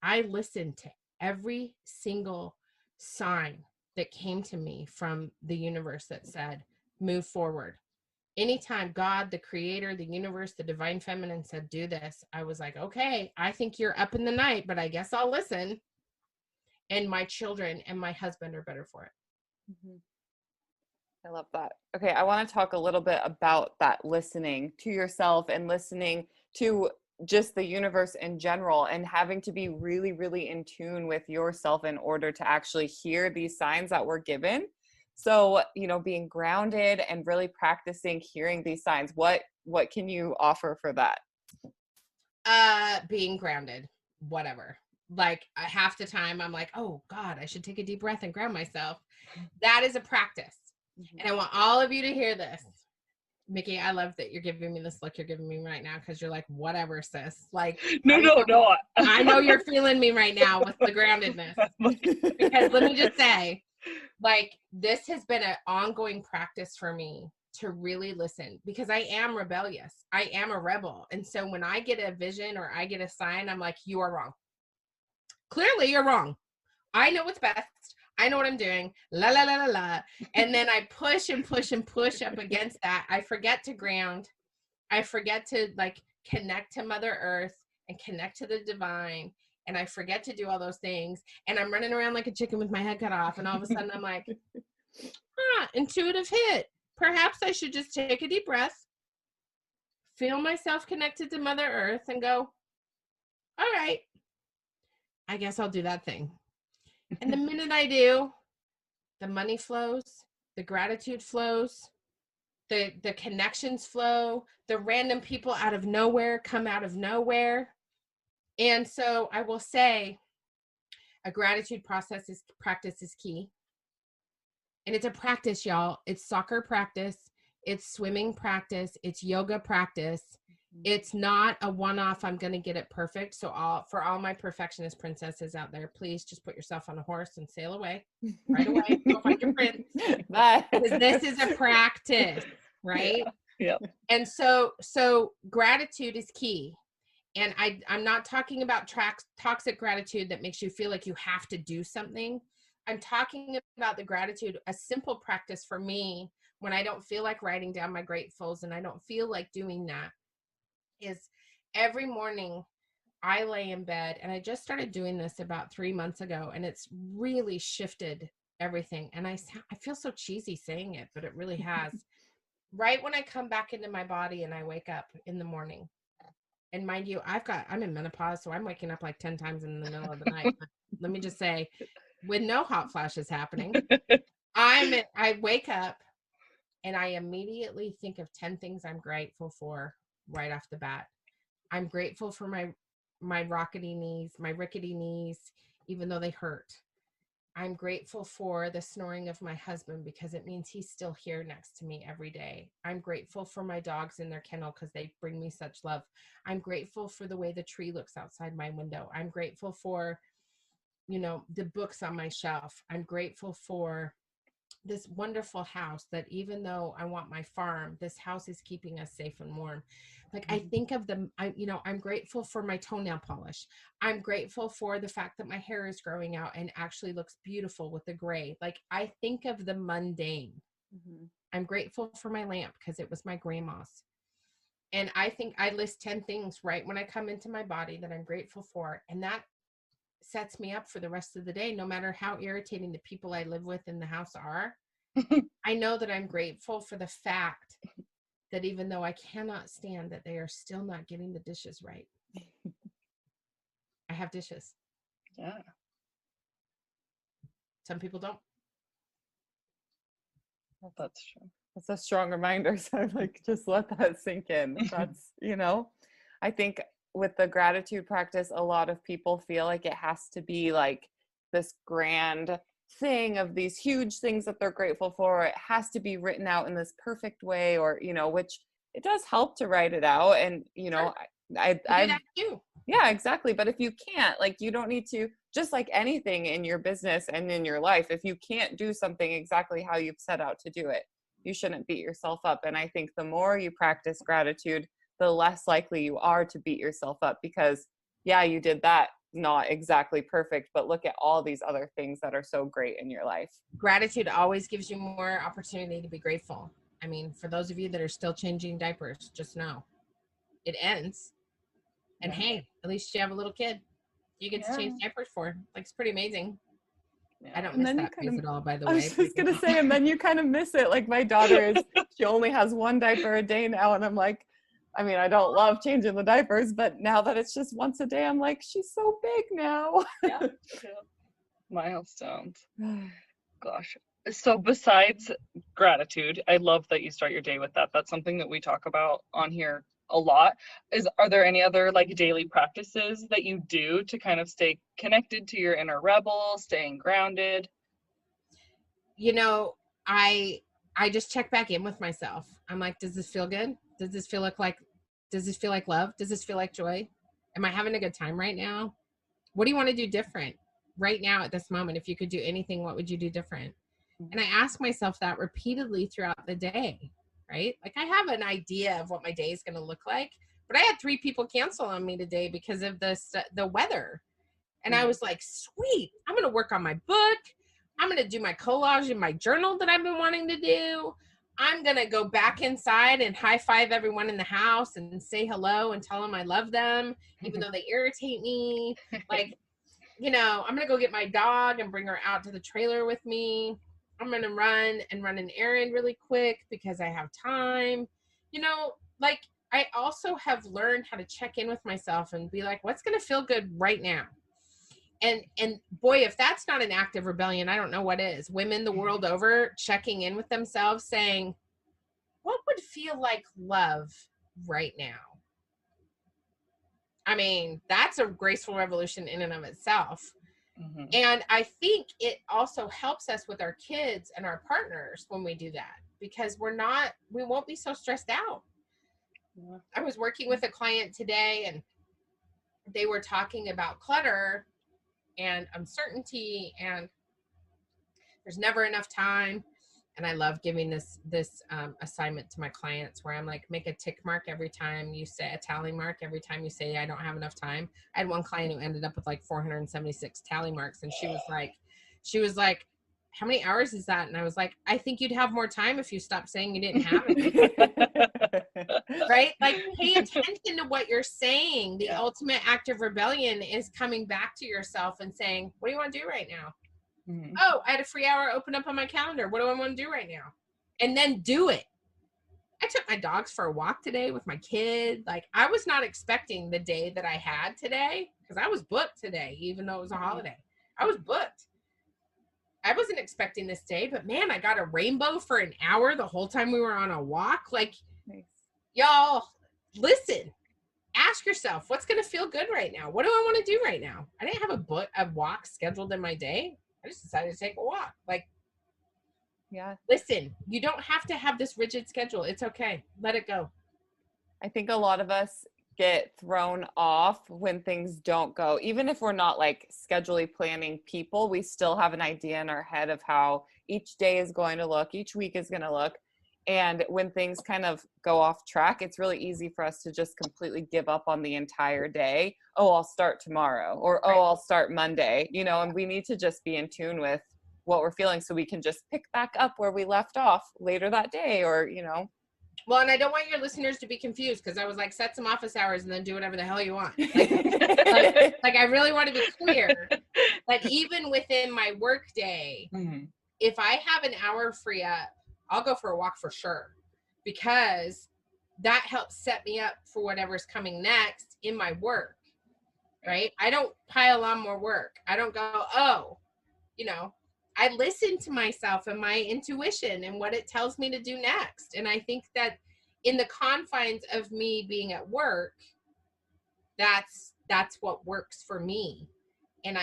I listened to every single sign that came to me from the universe that said, move forward. Anytime God, the creator, the universe, the divine feminine said, do this, I was like, okay, I think you're up in the night, but I guess I'll listen. And my children and my husband are better for it.
I love that. Okay, I want to talk a little bit about that listening to yourself and listening to just the universe in general, and having to be really, really in tune with yourself in order to actually hear these signs that we're given. So, being grounded and really practicing hearing these signs. What can you offer for that?
Being grounded, whatever. Like half the time I'm like, oh God, I should take a deep breath and ground myself. That is a practice. And I want all of you to hear this. Mickey, I love that you're giving me this look you're giving me right now, because you're like, whatever, sis. Like,
No.
I know you're feeling me right now with the groundedness. Because let me just say, like, this has been an ongoing practice for me to really listen, because I am rebellious. I am a rebel. And so when I get a vision or I get a sign, I'm like, you are wrong. Clearly, you're wrong. I know what's best. I know what I'm doing. La, la, la, la, la. And then I push and push and push up against that. I forget to ground. I forget to connect to Mother Earth and connect to the divine. And I forget to do all those things. And I'm running around like a chicken with my head cut off. And all of a sudden I'm like, intuitive hit. Perhaps I should just take a deep breath, feel myself connected to Mother Earth, and go, all right, I guess I'll do that thing. And the minute I do, the money flows, the gratitude flows, the connections flow, the random people out of nowhere come out of nowhere. And so I will say a gratitude practice is key. And it's a practice, y'all. It's soccer practice. It's swimming practice. It's yoga practice. It's not a one-off, I'm going to get it perfect. So for all my perfectionist princesses out there, please just put yourself on a horse and sail away. Right away. Go find your prince. Because this is a practice, right?
Yeah.
And so gratitude is key. And I'm not talking about toxic gratitude that makes you feel like you have to do something. I'm talking about the gratitude, a simple practice for me when I don't feel like writing down my gratefuls and I don't feel like doing that, is every morning I lay in bed, and I just started doing this about 3 months ago, and it's really shifted everything. And I feel so cheesy saying it, but it really has. Right when I come back into my body and I wake up in the morning, and mind you, I'm in menopause, so I'm waking up like 10 times in the middle of the night. But let me just say, with no hot flashes happening, I wake up and I immediately think of 10 things I'm grateful for right off the bat. I'm grateful for my rickety knees, even though they hurt. I'm grateful for the snoring of my husband because it means he's still here next to me every day. I'm grateful for my dogs in their kennel because they bring me such love. I'm grateful for the way the tree looks outside my window. I'm grateful for, the books on my shelf. I'm grateful for this wonderful house that even though I want my farm, this house is keeping us safe and warm. Like I think of them, I'm grateful for my toenail polish. I'm grateful for the fact that my hair is growing out and actually looks beautiful with the gray. Like I think of the mundane.
Mm-hmm.
I'm grateful for my lamp because it was my grandma's. And I think I list 10 things right when I come into my body that I'm grateful for. And that sets me up for the rest of the day, no matter how irritating the people I live with in the house are. I know that I'm grateful for the fact that even though I cannot stand that they are still not getting the dishes right, I have dishes.
Yeah.
Some people don't.
Well, that's true.
That's a strong reminder. So like, just let that sink in. That's, I think with the gratitude practice, a lot of people feel like it has to be like this grand thing of these huge things that they're grateful for. It has to be written out in this perfect way, or, which it does help to write it out. And,
Sure.
I've,
You.
yeah, exactly. But if you can't, like, you don't need to, just like anything in your business and in your life, if you can't do something exactly how you've set out to do it, you shouldn't beat yourself up. And I think the more you practice gratitude, the less likely you are to beat yourself up because, yeah, you did that not exactly perfect, but look at all these other things that are so great in your life.
Gratitude always gives you more opportunity to be grateful. I mean, for those of you that are still changing diapers, just know it ends. And hey, at least you have a little kid you get to change diapers for. Like, it's pretty amazing.
Yeah.
I don't
And
miss
then
that phase at all, by the way.
I was just gonna say, and then you kind of miss it. Like my daughter she only has one diaper a day now, and I'm like, I mean, I don't love changing the diapers, but now that it's just once a day, I'm like, she's so big now.
Yeah. Milestones. Gosh. So besides gratitude, I love that you start your day with that. That's something that we talk about on here a lot. Are there any other like daily practices that you do to kind of stay connected to your inner rebel, staying grounded?
I just check back in with myself. I'm like, does this feel good? Does this feel like love? Does this feel like joy? Am I having a good time right now? What do you want to do different right now at this moment? If you could do anything, what would you do different? And I ask myself that repeatedly throughout the day, right? Like I have an idea of what my day is going to look like, but I had 3 people cancel on me today because of the weather. And I was like, sweet, I'm going to work on my book. I'm going to do my collage in my journal that I've been wanting to do. I'm going to go back inside and high five everyone in the house and say hello and tell them I love them, even though they irritate me. Like, I'm going to go get my dog and bring her out to the trailer with me. I'm going to run an errand really quick because I have time. Like I also have learned how to check in with myself and be like, what's going to feel good right now? And boy, if that's not an act of rebellion, I don't know what is. Women the world over checking in with themselves saying, what would feel like love right now? I mean, that's a graceful revolution in and of itself. Mm-hmm. And I think it also helps us with our kids and our partners when we do that, because we won't be so stressed out. Yeah. I was working with a client today and they were talking about clutter and uncertainty, and there's never enough time. And I love giving this assignment to my clients where I'm like, make a tick mark every time you say, a tally mark every time you say I don't have enough time. I had one client who ended up with like 476 tally marks, and she was like, how many hours is that? And I was like, I think you'd have more time if you stopped saying you didn't have any. Right? Like, pay attention to what you're saying. The ultimate act of rebellion is coming back to yourself and saying, what do you want to do right now? Oh, I had a free hour open up on my calendar. What do I want to do right now? And then do it. I took my dogs for a walk today with my kid. Like, I was not expecting the day that I had today, because I was booked today, even though it was a holiday. I was booked. I wasn't expecting this day, but man, I got a rainbow for an hour the whole time we were on a walk. Like, nice. Y'all, listen, ask yourself, what's going to feel good right now? What do I want to do right now? I didn't have a walk scheduled in my day. I just decided to take a walk. Like, yeah. Listen, you don't have to have this rigid schedule. It's okay. Let it go.
I think a lot of us get thrown off when things don't go. Even if we're not like schedulely planning people, we still have an idea in our head of how each day is going to look, each week is going to look. And when things kind of go off track, it's really easy for us to just completely give up on the entire day. Oh, I'll start tomorrow, or oh, I'll start Monday, you know, and we need to just be in tune with what we're feeling so we can just pick back up where we left off later that day, or, you know.
Well, and I don't want your listeners to be confused, because I was like, set some office hours and then do whatever the hell you want. Like I really want to be clear that even within my work day, if I have an hour free up, I'll go for a walk for sure, because that helps set me up for whatever's coming next in my work, right? I don't pile on more work. I don't go, oh, you know, I listen to myself and my intuition and what it tells me to do next. And I think that in the confines of me being at work, that's what works for me. And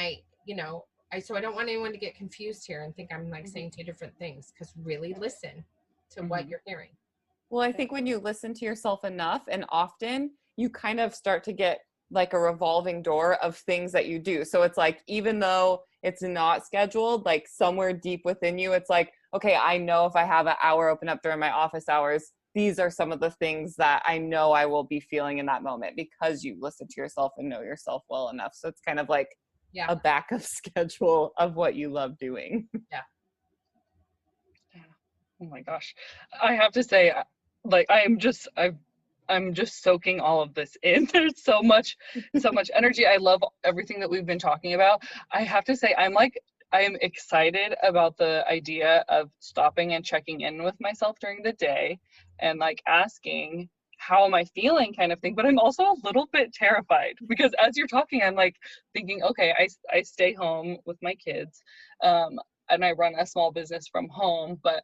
so I don't want anyone to get confused here and think I'm like saying two different things, because really listen to what you're hearing.
Well, I think when you listen to yourself enough and often, you kind of start to get like a revolving door of things that you do. So it's like, even though it's not scheduled, like somewhere deep within you, it's like, okay, I know if I have an hour open up during my office hours, these are some of the things that I know I will be feeling in that moment, because you listen to yourself and know yourself well enough. So it's kind of like a backup schedule of what you love doing.
Yeah.
Oh my gosh. I have to say, like, I'm just soaking all of this in. There's so much energy. I love everything that we've been talking about. I have to say, I am excited about the idea of stopping and checking in with myself during the day and like asking, how am I feeling, kind of thing. But I'm also a little bit terrified, because as you're talking, I'm like thinking, okay, I stay home with my kids, and I run a small business from home, but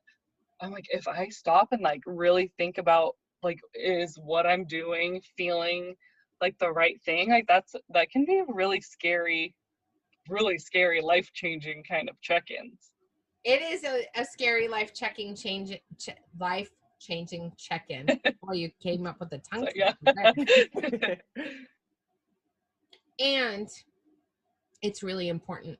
I'm like, if I stop and like really think about, like, is what I'm doing feeling like the right thing? Like that can be really scary, life-changing kind of check-ins.
It is a scary life-changing check-in. Well, you came up with a tongue.
So, yeah.
And it's really important.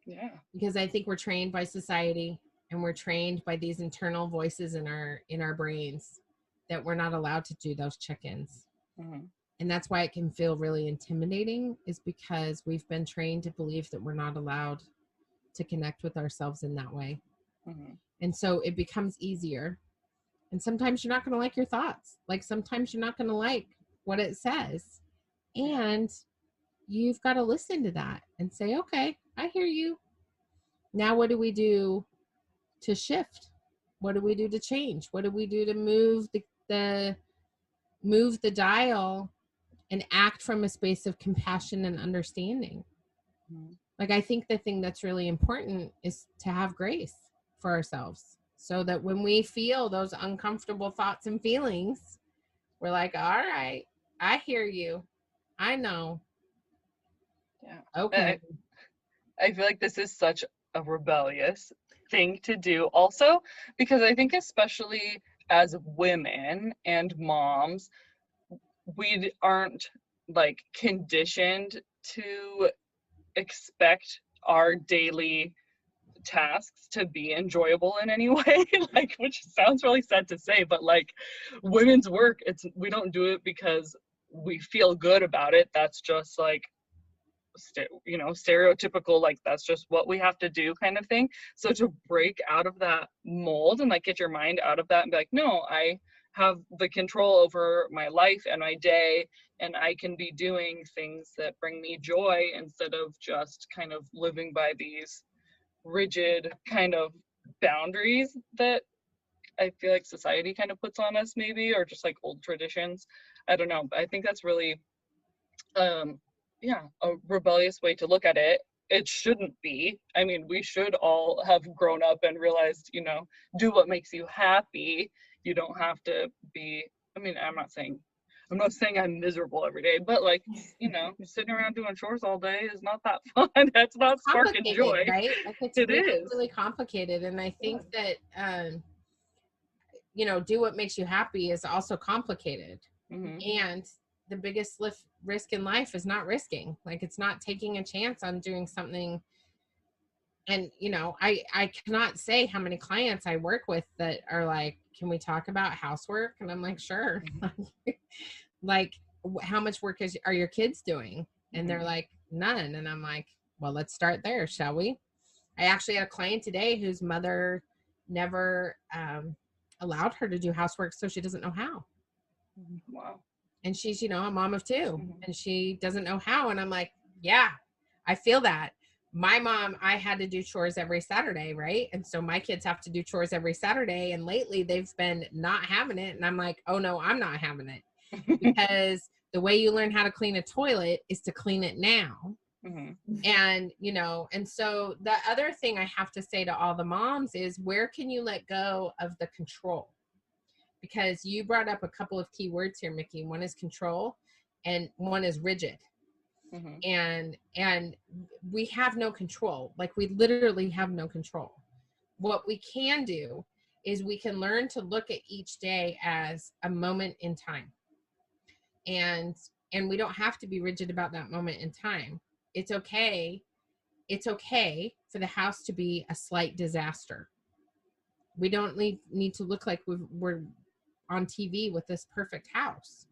Yeah.
Because I think we're trained by society, and we're trained by these internal voices in our brains that we're not allowed to do those check-ins. And that's why it can feel really intimidating, is because we've been trained to believe that we're not allowed to connect with ourselves in that way. And so it becomes easier. And sometimes you're not going to like your thoughts. Like, sometimes you're not going to like what it says. And you've got to listen to that and say, okay, I hear you. Now what do we do to shift? What do we do to change? What do we do to move the dial and act from a space of compassion and understanding? Like, I think the thing that's really important is to have grace for ourselves, so that when we feel those uncomfortable thoughts and feelings, we're like, all right, I hear you. I know.
Yeah.
Okay.
I feel like this is such a rebellious thing to do also, because I think especially as women and moms, we aren't like conditioned to expect our daily tasks to be enjoyable in any way, like, which sounds really sad to say, but like women's work, we don't do it because we feel good about it. That's just like stereotypical, like that's just what we have to do kind of thing. So to break out of that mold and like get your mind out of that and be like, no, I have the control over my life and my day, and I can be doing things that bring me joy instead of just kind of living by these rigid kind of boundaries that I feel like society kind of puts on us, maybe, or just like old traditions. I don't know, but I think that's really a rebellious way to look at it. It shouldn't be. I mean, we should all have grown up and realized, do what makes you happy. You don't have to be, I mean, I'm not saying I'm miserable every day, but like, sitting around doing chores all day is not that fun. That's not sparking joy.
Right? Like it's
It
really,
is.
really complicated. And I think that, do what makes you happy is also complicated.
Mm-hmm.
And the biggest risk in life is not risking. Like it's not taking a chance on doing something. And, I cannot say how many clients I work with that are like, can we talk about housework? And I'm like, sure. Like, how much work are your kids doing? And they're like, none. And I'm like, well, let's start there, shall we? I actually had a client today whose mother never allowed her to do housework, so she doesn't know how.
Wow.
And she's, a mom of two, and she doesn't know how. And I'm like, yeah, I feel that. My mom, I had to do chores every Saturday, right? And so my kids have to do chores every Saturday. And lately they've been not having it. And I'm like, oh no, I'm not having it. Because the way you learn how to clean a toilet is to clean it now. And, and so the other thing I have to say to all the moms is, where can you let go of the control? Because you brought up a couple of key words here, Mickey. One is control and one is rigid. And we have no control. Like we literally have no control. What we can do is we can learn to look at each day as a moment in time. And we don't have to be rigid about that moment in time. It's okay. It's okay for the house to be a slight disaster. We don't need to look like we're on TV with this perfect house.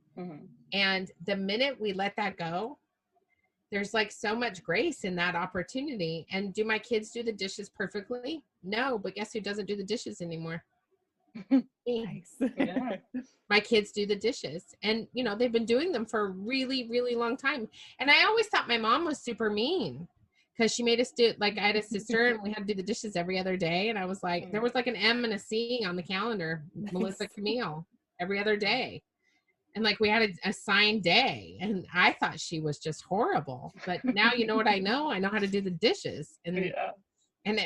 And the minute we let that go, there's like so much grace in that opportunity. And do my kids do the dishes perfectly? No, but guess who doesn't do the dishes anymore?
Nice.
Yeah. My kids do the dishes, and they've been doing them for a really, really long time. And I always thought my mom was super mean because she made us do, like, I had a sister and we had to do the dishes every other day. And I was like, there was like an M and a C on the calendar, Melissa Camille, every other day. And like we had an assigned day, and I thought she was just horrible. But now you know what I know? I know how to do the dishes, and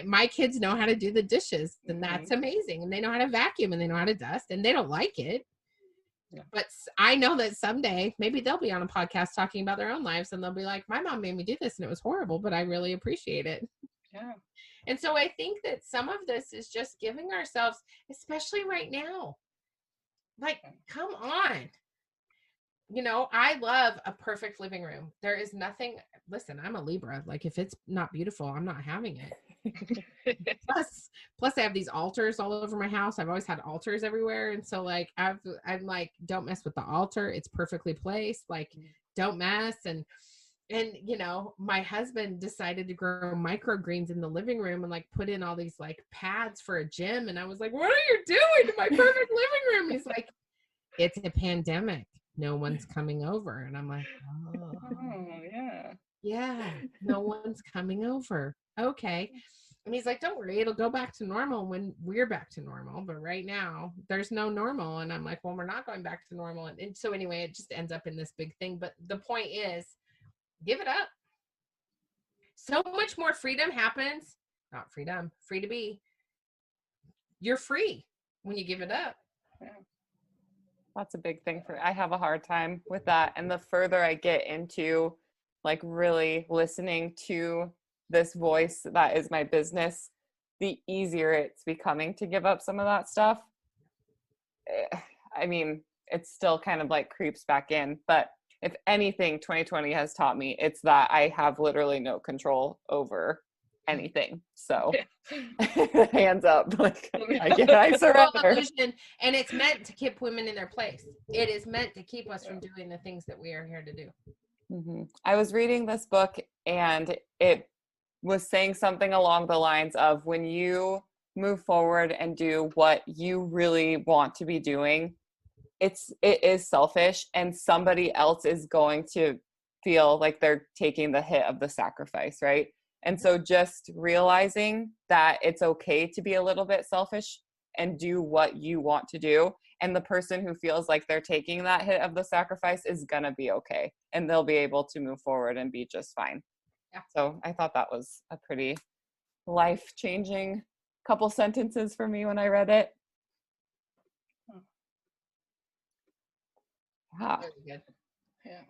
my kids know how to do the dishes, and that's amazing. And they know how to vacuum, and they know how to dust, and they don't like it. But I know that someday maybe they'll be on a podcast talking about their own lives, and they'll be like, my mom made me do this and it was horrible, but I really appreciate it.
Yeah.
And so I think that some of this is just giving ourselves, especially right now, like, come on. I love a perfect living room. There is nothing, listen, I'm a Libra. Like if it's not beautiful, I'm not having it. Plus I have these altars all over my house. I've always had altars everywhere. And so like, I'm like, don't mess with the altar. It's perfectly placed. Like don't mess. And my husband decided to grow microgreens in the living room and like put in all these like pads for a gym. And I was like, what are you doing to my perfect living room? He's like, it's a pandemic. No one's coming over. And I'm like, yeah, no one's coming over. Okay. And he's like, don't worry, it'll go back to normal when we're back to normal. But right now there's no normal. And I'm like, well, we're not going back to normal. And so anyway, it just ends up in this big thing. But the point is, give it up. So much more freedom happens. Not freedom, free to be. You're free when you give it up.
Yeah. That's a big thing I have a hard time with that. And the further I get into like really listening to this voice that is my business, the easier it's becoming to give up some of that stuff. I mean, it still kind of like creeps back in, but if anything 2020 has taught me, it's that I have literally no control over anything. So hands up, like I surrender.
And it's meant to keep women in their place. It is meant to keep us from doing the things that we are here to do.
I was reading this book and it was saying something along the lines of when you move forward and do what you really want to be doing, it is selfish and somebody else is going to feel like they're taking the hit of the sacrifice, right? And so just realizing that it's okay to be a little bit selfish and do what you want to do, and the person who feels like they're taking that hit of the sacrifice is going to be okay and they'll be able to move forward and be just fine.
Yeah.
So I thought that was a pretty life-changing couple sentences for me when I read it. Yeah.
Very good.
Yeah.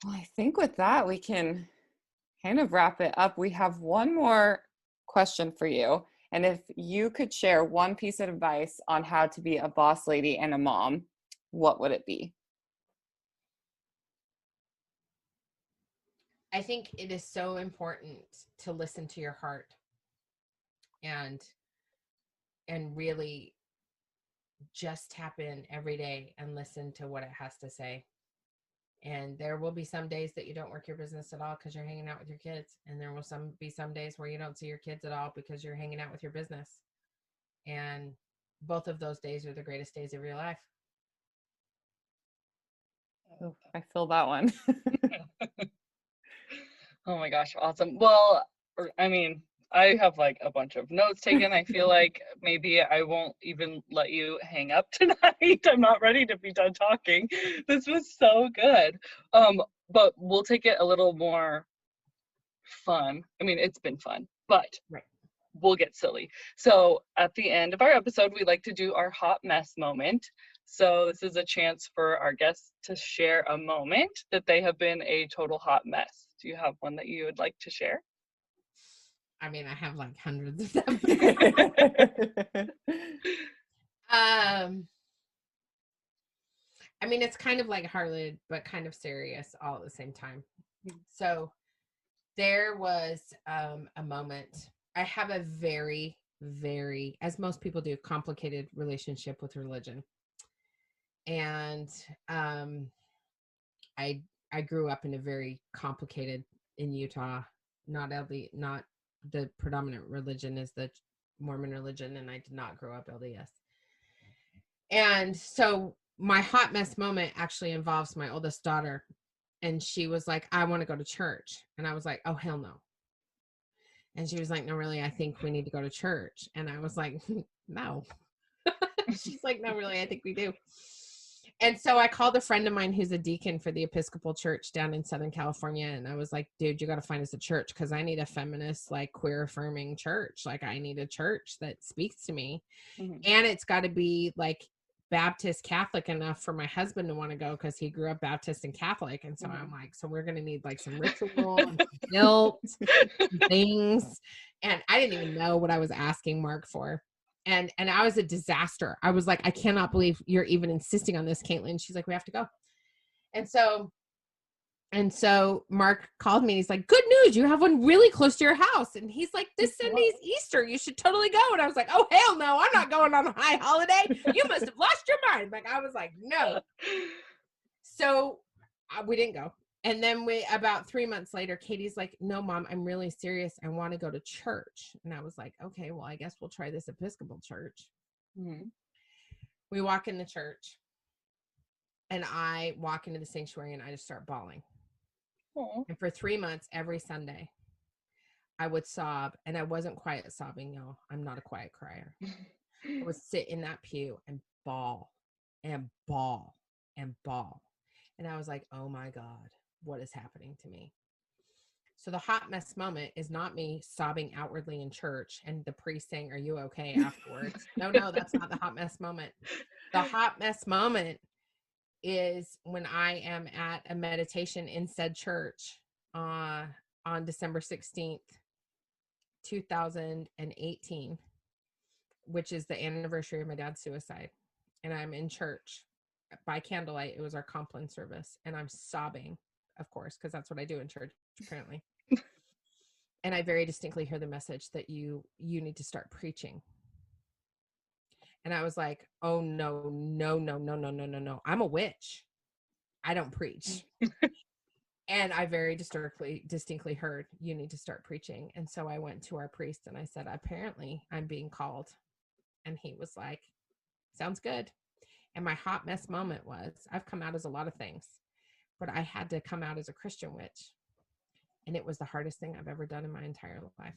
Well, I think with that, we can kind of wrap it up. We have one more question for you. And if you could share one piece of advice on how to be a boss lady and a mom, what would it be?
I think it is so important to listen to your heart and really just tap in every day and listen to what it has to say. And there will be some days that you don't work your business at all because you're hanging out with your kids. And there will be some days where you don't see your kids at all because you're hanging out with your business. And both of those days are the greatest days of your life.
Oh, I feel that one.
Oh my gosh, awesome. Well, I mean, I have like a bunch of notes taken. I feel like maybe I won't even let you hang up tonight. I'm not ready to be done talking. This was so good. But we'll take it a little more fun. I mean, it's been fun, but
Right.
we'll get silly. So at the end of our episode, we like to do our hot mess moment. So this is a chance for our guests to share a moment that they have been a total hot mess. Do you have one that you would like to share?
I mean, I have like hundreds of them. I mean, it's kind of like hearted, but kind of serious all at the same time. So there was a moment. I have a very, very, as most people do, complicated relationship with religion. And I grew up in a very complicated in Utah, not the predominant religion is the Mormon religion, and I did not grow up LDS. And so my hot mess moment actually involves my oldest daughter. And she was like, I want to go to church. And I was like, oh, hell no. And she was like, no, really, I think we need to go to church. And I was like, no. She's like, no, really, I think we do. And so I called a friend of mine who's a deacon for the Episcopal Church down in Southern California. And I was like, dude, you got to find us a church because I need a feminist, like queer affirming church. Like I need a church that speaks to me. Mm-hmm. And it's got to be like Baptist Catholic enough for my husband to want to go because he grew up Baptist and Catholic. And so I'm like, so we're going to need like some ritual and some guilt, some things. And I didn't even know what I was asking Mark for. And I was a disaster. I was like, I cannot believe you're even insisting on this, Caitlin. She's like, we have to go. And so Mark called me and he's like, good news. You have one really close to your house. And he's like, this Sunday's Easter. You should totally go. And I was like, oh, hell no. I'm not going on a high holiday. You must have lost your mind. Like, I was like, no. So we didn't go. And then about 3 months later, Katie's like, no, Mom, I'm really serious. I want to go to church. And I was like, okay, well, I guess we'll try this Episcopal church. Mm-hmm. We walk in the church and I walk into the sanctuary and I just start bawling. Aww. And for 3 months, every Sunday, I would sob. And I wasn't quiet sobbing, y'all. I'm not a quiet crier. I would sit in that pew and bawl and bawl and bawl. And I was like, oh my God, what is happening to me? So the hot mess moment is not me sobbing outwardly in church and the priest saying, are you okay afterwards? No, that's not the hot mess moment. The hot mess moment is when I am at a meditation in said church on December 16th, 2018, which is the anniversary of my dad's suicide. And I'm in church by candlelight. It was our Compline service. And I'm sobbing, of course, because that's what I do in church, apparently. And I very distinctly hear the message that you need to start preaching. And I was like, oh, no. I'm a witch. I don't preach. And I very distinctly heard, you need to start preaching. And so I went to our priest and I said, apparently I'm being called. And he was like, sounds good. And my hot mess moment was, I've come out as a lot of things, but I had to come out as a Christian witch. And it was the hardest thing I've ever done in my entire life.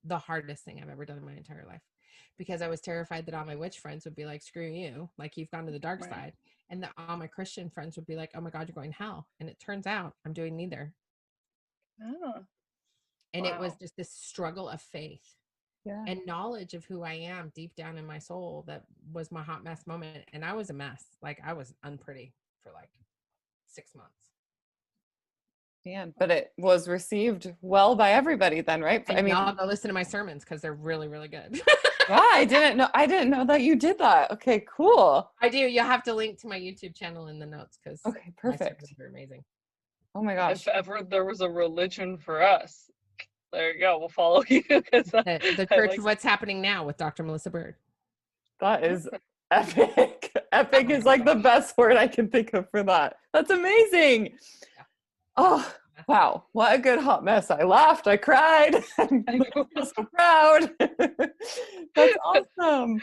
The hardest thing I've ever done in my entire life. Because I was terrified that all my witch friends would be like, screw you, like you've gone to the dark side. And that all my Christian friends would be like, oh my God, you're going to hell. And it turns out I'm doing neither.
Oh.
And it was just this struggle of faith
Yeah.
and knowledge of who I am deep down in my soul. That was my hot mess moment. And I was a mess. Like I was unpretty for like 6 months.
Man, but it was received well by everybody then, right?
And I mean, y'all go listen to my sermons because they're really, really good.
Yeah, I didn't know that you did that. Okay, cool.
I do. You'll have to link to my YouTube channel in the notes because
okay, perfect.
They're amazing.
Oh my gosh.
If ever there was a religion for us, there you go. We'll follow you.
The Church of What's Happening Now with Dr. Melissa Bird.
That is epic. Epic is like the best word I can think of for that. That's amazing. Yeah. Oh, wow. What a good hot mess. I laughed. I cried. I'm so proud. That's awesome.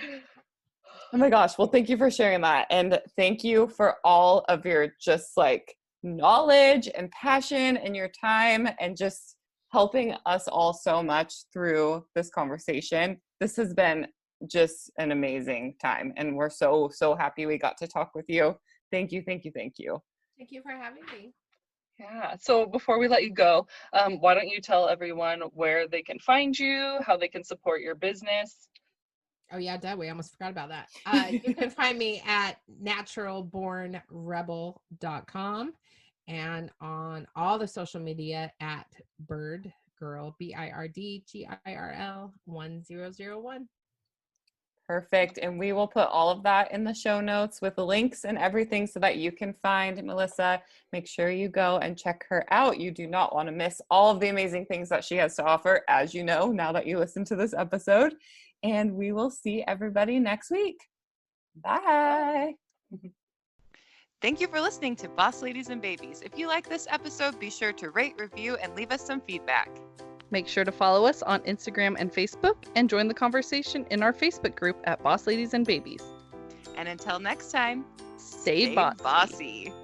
Oh my gosh. Well, thank you for sharing that. And thank you for all of your just like knowledge and passion and your time and just helping us all so much through this conversation. This has been just an amazing time. And we're so, so happy we got to talk with you. Thank you. Thank you. Thank you.
Thank you for having me.
Yeah. So before we let you go, why don't you tell everyone where they can find you, how they can support your business?
Oh yeah, duh, we almost forgot about that. You can find me at naturalbornrebel.com and on all the social media at birdgirl, BIRDGIRL 1001.
Perfect. And we will put all of that in the show notes with the links and everything so that you can find Melissa. Make sure you go and check her out. You do not want to miss all of the amazing things that she has to offer, as you know, now that you listen to this episode. And we will see everybody next week. Bye. Thank you for listening to Boss Ladies and Babies. If you like this episode, be sure to rate, review, and leave us some feedback.
Make sure to follow us on Instagram and Facebook and join the conversation in our Facebook group at Boss Ladies and Babies.
And until next time,
stay bossy.